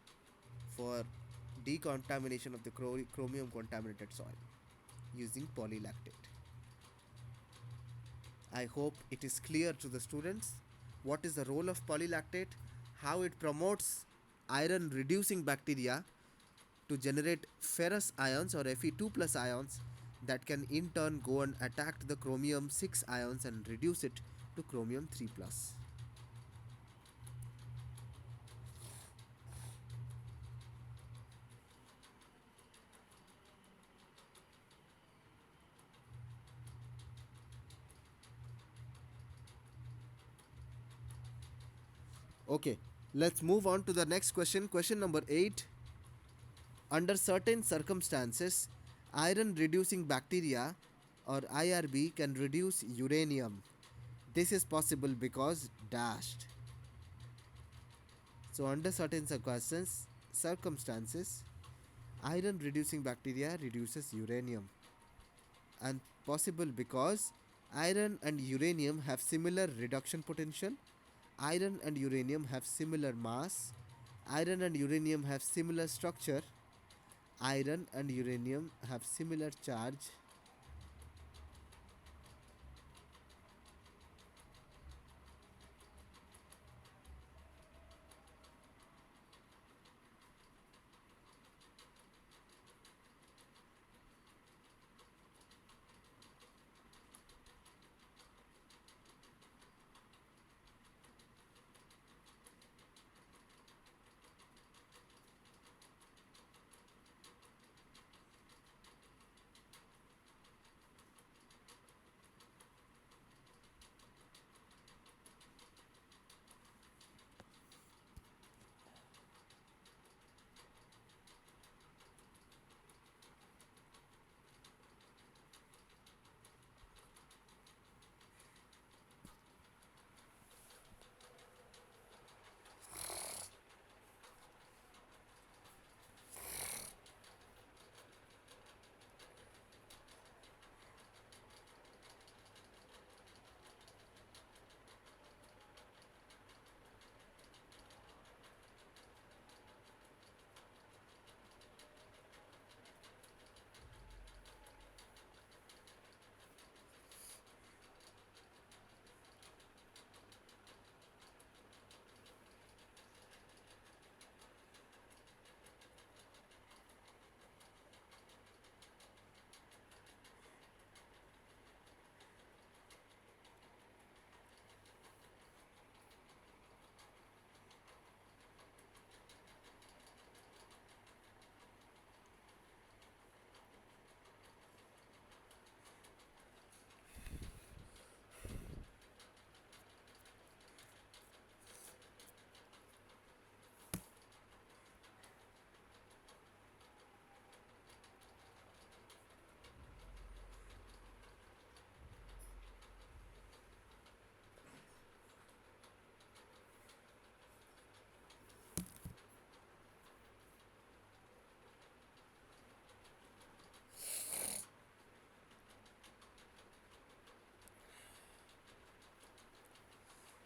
for decontamination of the chromium contaminated soil using polylactate. I hope it is clear to the students what is the role of polylactate, how it promotes iron reducing bacteria to generate ferrous ions or Fe2 plus ions that can in turn go and attack the chromium 6 ions and reduce it to chromium 3 plus. Okay, let's move on to the next question. Question number 8. Under certain circumstances, Iron reducing bacteria or IRB can reduce uranium. This is possible because dashed. So under certain circumstances, iron reducing bacteria reduces uranium, and possible because iron and uranium have similar reduction potential, iron and uranium have similar mass, iron and uranium have similar structure, iron and uranium have similar charge.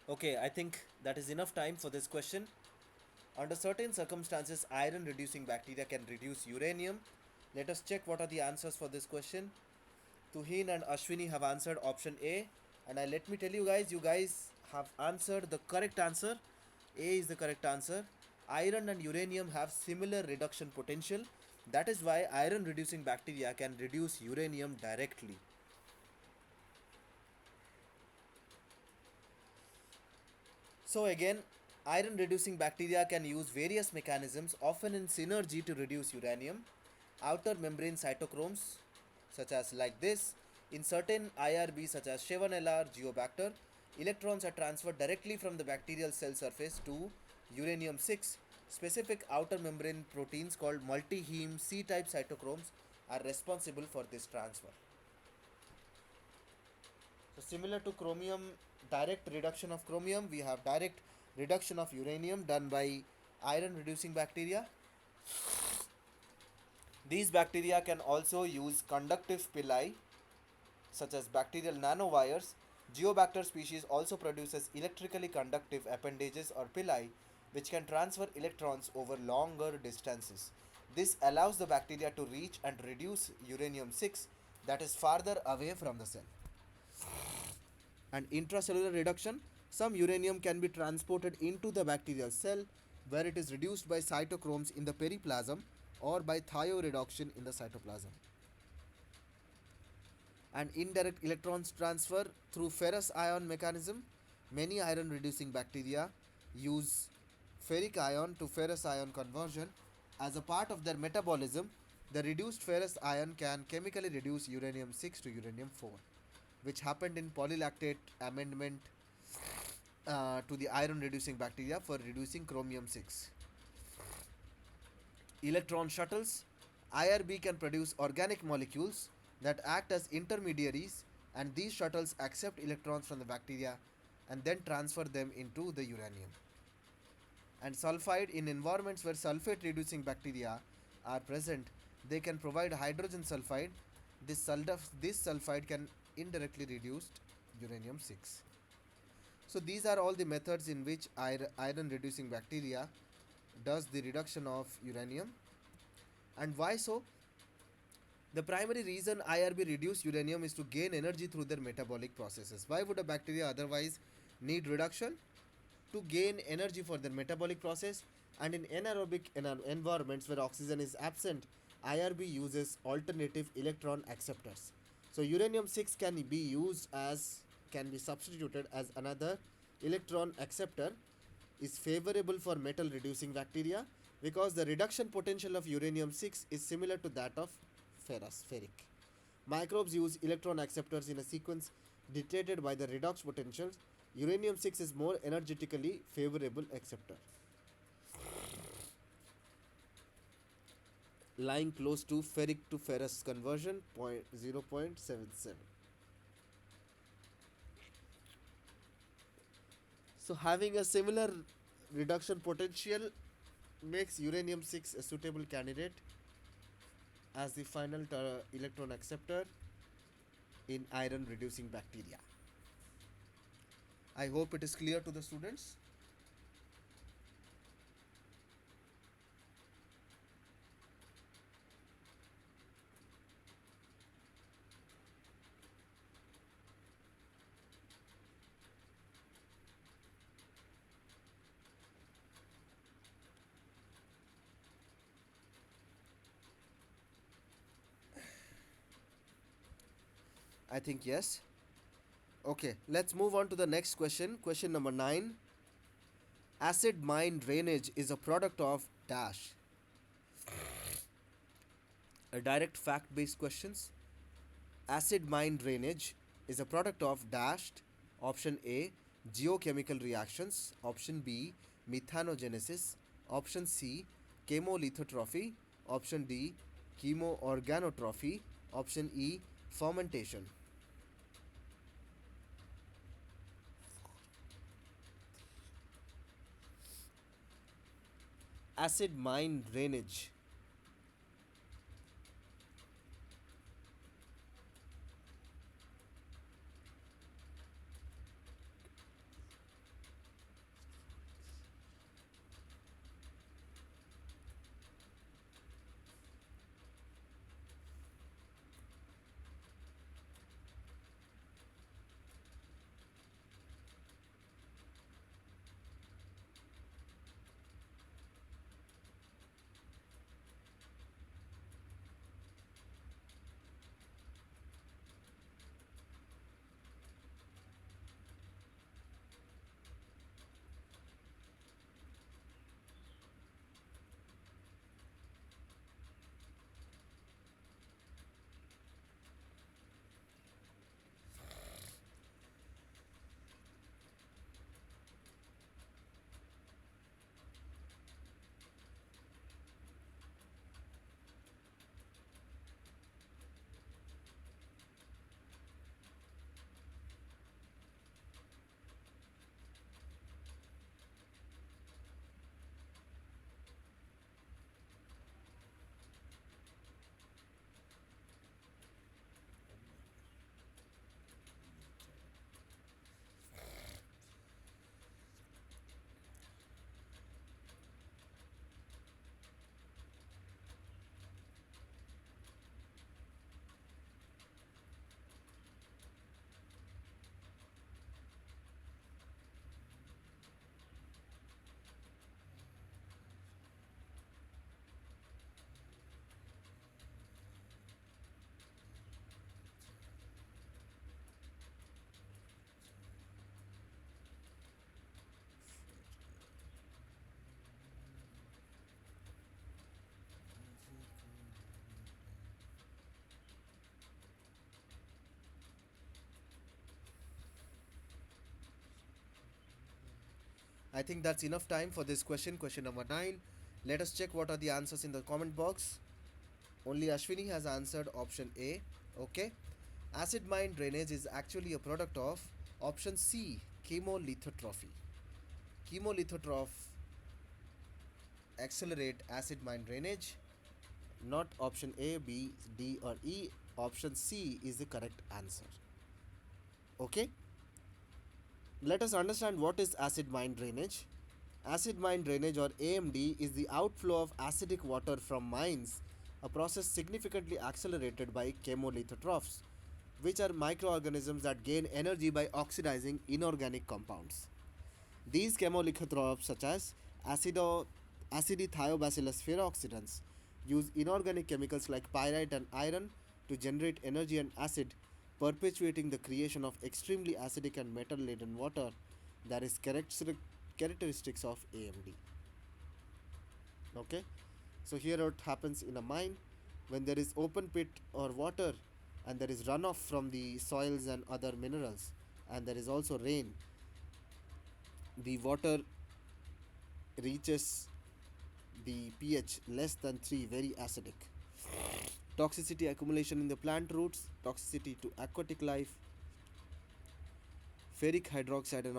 Okay, I think that is enough time for this question. Under certain circumstances, iron reducing bacteria can reduce uranium. Let us check what are the answers for this question. Tuhin and Ashwini have answered option A, and let me tell you guys have answered the correct answer. A is the correct answer. Iron and uranium have similar reduction potential. That is why iron reducing bacteria can reduce uranium directly. So again, iron reducing bacteria can use various mechanisms, often in synergy, to reduce uranium. Outer membrane cytochromes, such as like this, in certain IRB such as Shevanella geobacter, electrons are transferred directly from the bacterial cell surface to uranium 6. Specific outer membrane proteins called multi-heme C-type cytochromes are responsible for this transfer. So similar to chromium, direct reduction of chromium, we have direct reduction of uranium done by iron reducing bacteria. These bacteria can also use conductive pili such as bacterial nanowires. Geobacter species also produces electrically conductive appendages or pili which can transfer electrons over longer distances. This allows the bacteria to reach and reduce uranium 6 that is farther away from the cell. And intracellular reduction, some uranium can be transported into the bacterial cell where it is reduced by cytochromes in the periplasm or by thioreduction in the cytoplasm. And indirect electrons transfer through ferrous ion mechanism. Many iron reducing bacteria use ferric ion to ferrous ion conversion. As a part of their metabolism, the reduced ferrous ion can chemically reduce uranium 6 to uranium 4, which happened in polylactate amendment to the iron reducing bacteria for reducing chromium 6. Electron shuttles. IRB can produce organic molecules that act as intermediaries, and these shuttles accept electrons from the bacteria and then transfer them into the uranium. And sulfide, in environments where sulfate reducing bacteria are present, they can provide hydrogen sulfide. This sulfide can indirectly reduce uranium 6. So these are all the methods in which iron reducing bacteria does the reduction of uranium. And why so? The primary reason IRB reduce uranium is to gain energy through their metabolic processes. Why would a bacteria otherwise need reduction? To gain energy for their metabolic process, and in anaerobic environments where oxygen is absent, IRB uses alternative electron acceptors. So uranium 6 can be substituted as another electron acceptor, is favorable for metal reducing bacteria because the reduction potential of uranium 6 is similar to that of ferric. Microbes use electron acceptors in a sequence dictated by the redox potentials. Uranium 6 is more energetically favorable acceptor, lying close to ferric to ferrous conversion 0.77. So having a similar reduction potential makes uranium 6 a suitable candidate as the final electron acceptor in iron reducing bacteria. I hope it is clear to the students. I think yes. Okay, let's move on to the next question. Question number 9. Acid mine drainage is a product of dash. A direct fact based questions. Acid mine drainage is a product of dashed. Option A, geochemical reactions. Option B, methanogenesis. Option C, chemolithotrophy. Option D, chemoorganotrophy. Option E, fermentation. Acid mine drainage. I think that's enough time for this question, question number 9. Let us check what are the answers in the comment box. Only Ashwini has answered option A. Okay. Acid mine drainage is actually a product of option C, chemolithotrophy. Chemolithotroph accelerate acid mine drainage. Not option A, B, D, or E. Option C is the correct answer. Okay. Let us understand what is acid mine drainage. Acid mine drainage or AMD is the outflow of acidic water from mines, a process significantly accelerated by chemolithotrophs, which are microorganisms that gain energy by oxidizing inorganic compounds. These chemolithotrophs, such as acidithiobacillus spheroxidans, use inorganic chemicals like pyrite and iron to generate energy and acid, perpetuating the creation of extremely acidic and metal laden water that is characteristics of AMD. Okay, so here what happens in a mine when there is open pit or water and there is runoff from the soils and other minerals, and there is also rain, the water reaches the pH less than 3, very acidic. Toxicity accumulation in the plant roots, toxicity to aquatic life, ferric hydroxide and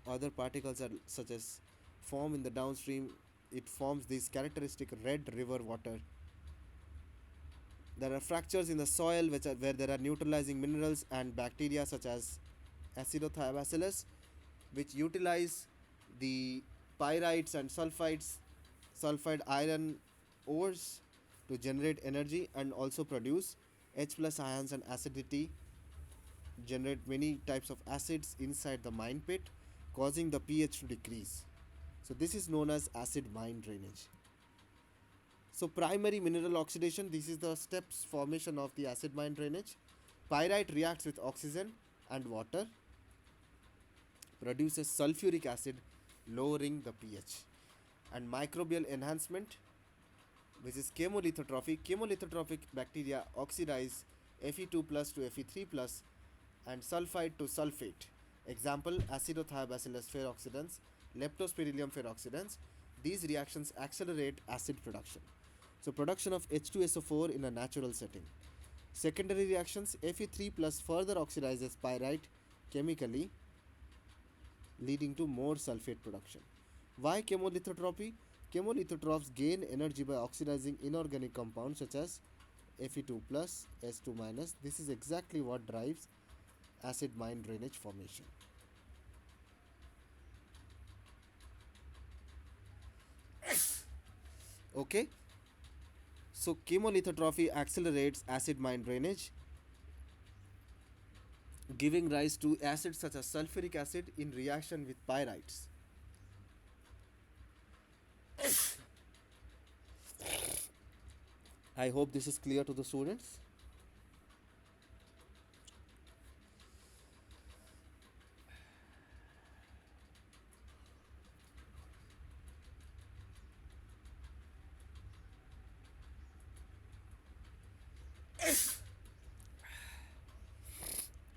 other particles are such as form in the downstream. It forms this characteristic red river water. There are fractures in the soil where there are neutralizing minerals and bacteria such as acidothiobacillus, which utilize the pyrites and sulfide iron ores to generate energy and also produce H plus ions and acidity, generate many types of acids inside the mine pit, causing the pH to decrease. So this is known as acid mine drainage. So primary mineral oxidation, this is the steps formation of the acid mine drainage. Pyrite reacts with oxygen and water, produces sulfuric acid, lowering the pH. And microbial enhancement, which is chemolithotrophy. Chemolithotrophic bacteria oxidize Fe2 plus to Fe3 plus and sulfide to sulfate. Example, acidothiobacillus spheroxidans, leptospirillum spheroxidans. These reactions accelerate acid production. So production of H2SO4 in a natural setting. Secondary reactions, Fe3 plus further oxidizes pyrite chemically, leading to more sulfate production. Why chemolithotropy? Chemolithotrophs gain energy by oxidizing inorganic compounds such as Fe2 plus, S2 minus. This is exactly what drives acid mine drainage formation. Okay, so chemolithotrophy accelerates acid mine drainage, giving rise to acids such as sulfuric acid in reaction with pyrites. I hope this is clear to the students.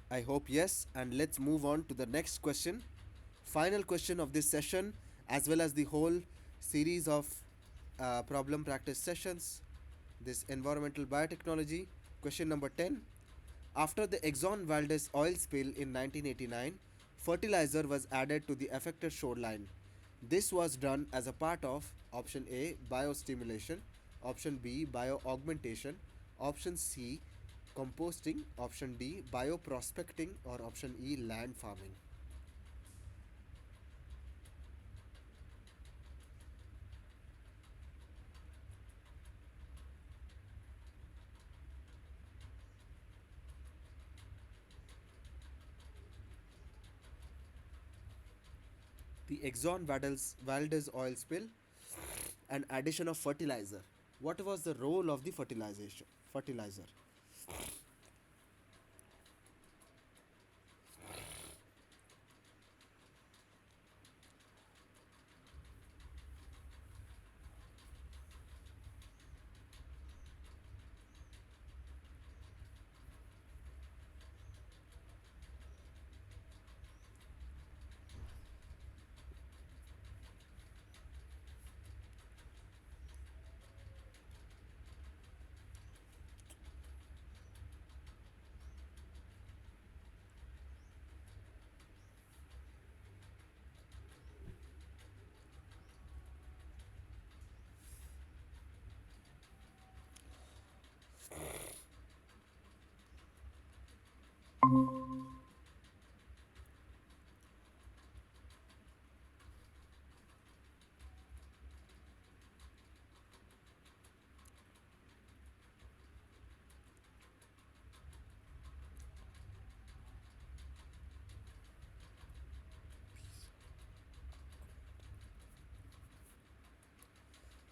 I hope yes, and let's move on to the next question. Final question of this session, as well as the whole series of problem practice sessions. This environmental biotechnology. Question number 10. After the Exxon Valdez oil spill in 1989, fertilizer was added to the affected shoreline. This was done as a part of option A, biostimulation, option B, bioaugmentation, option C, composting, option D, bioprospecting, or option E, land farming. The Exxon Valdez oil spill and addition of fertilizer. What was the role of the fertilizer?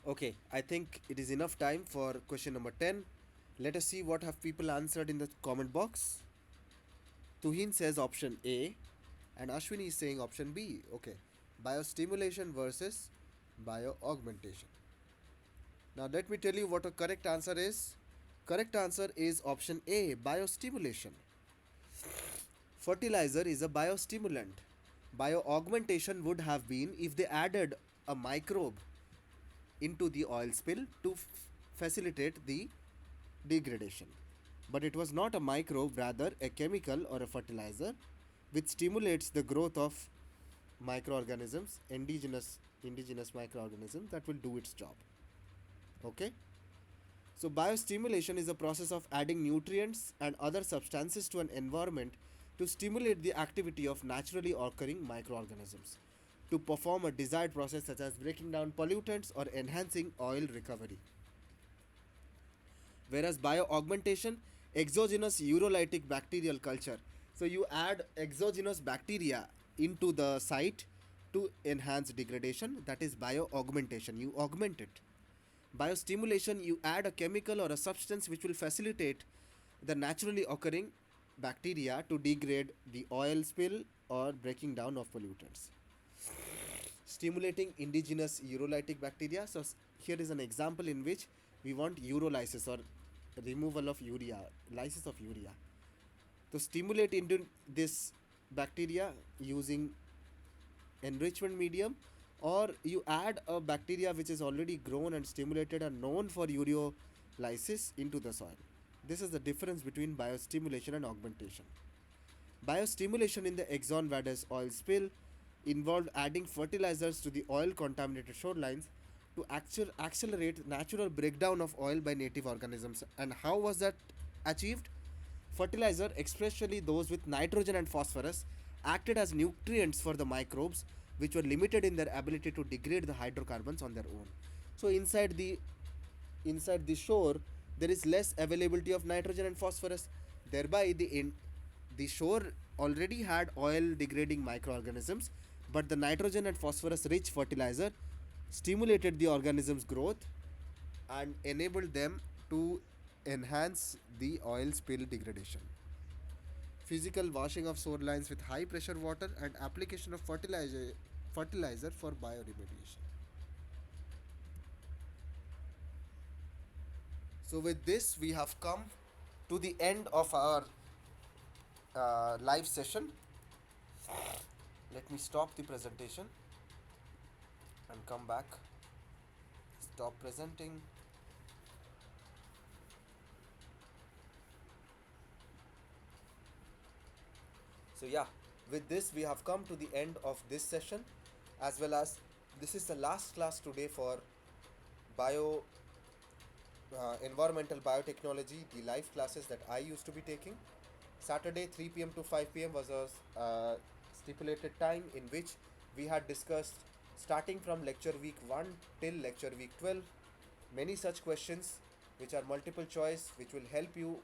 Okay, I think it is enough time for question number 10. Let us see what have people answered in the comment box. Tuhin says option A and Ashwini is saying option B. Okay, biostimulation versus bioaugmentation. Now let me tell you what a correct answer is. Correct answer is option A, biostimulation. Fertilizer is a biostimulant. Bioaugmentation would have been if they added a microbe into the oil spill to facilitate the degradation. But it was not a microbe, rather a chemical or a fertilizer which stimulates the growth of microorganisms, indigenous microorganisms that will do its job. Okay? So biostimulation is a process of adding nutrients and other substances to an environment to stimulate the activity of naturally occurring microorganisms to perform a desired process such as breaking down pollutants or enhancing oil recovery. Whereas bioaugmentation, exogenous urolytic bacterial culture. So you add exogenous bacteria into the site to enhance degradation. That is bioaugmentation. You augment it. Biostimulation, you add a chemical or a substance which will facilitate the naturally occurring bacteria to degrade the oil spill or breaking down of pollutants. Stimulating indigenous urolytic bacteria. So here is an example in which we want urolysis or removal of urea, lysis of urea. To stimulate into this bacteria using enrichment medium, or you add a bacteria which is already grown and stimulated and known for ureolysis into the soil. This is the difference between biostimulation and augmentation. Biostimulation in the Exxon Valdez oil spill involved adding fertilizers to the oil contaminated shorelines to accelerate natural breakdown of oil by native organisms. And how was that achieved? Fertilizer, especially those with nitrogen and phosphorus, acted as nutrients for the microbes which were limited in their ability to degrade the hydrocarbons on their own. So inside the shore there is less availability of nitrogen and phosphorus, thereby the shore already had oil degrading microorganisms, but the nitrogen and phosphorus rich fertilizer stimulated the organisms growth and enabled them to enhance the oil spill degradation. Physical washing of shore lines with high pressure water and application of fertilizer for bioremediation. So with this we have come to the end of our live session. Let me stop the presentation and come back. Stop presenting. So yeah, with this we have come to the end of this session, as well as this is the last class today for bio environmental biotechnology, the live classes that I used to be taking. Saturday 3 p.m. to 5 p.m. was a stipulated time in which we had discussed starting from lecture week 1 till lecture week 12 many such questions which are multiple choice, which will help you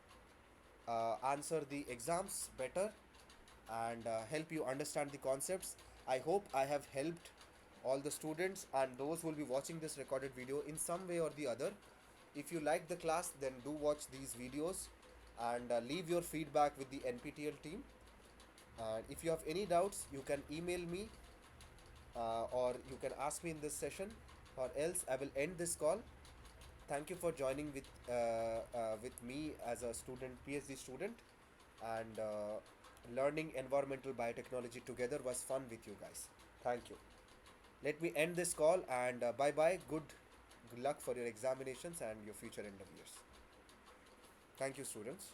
answer the exams better and help you understand the concepts. I hope I have helped all the students and those who will be watching this recorded video in some way or the other. If you like the class, then do watch these videos and leave your feedback with the NPTEL team. And if you have any doubts, you can email me or you can ask me in this session, or else I will end this call. Thank you for joining with me as a student, PhD student, and learning environmental biotechnology together was fun with you guys. Thank you. Let me end this call and bye bye. Good luck for your examinations and your future endeavors. Thank you, students.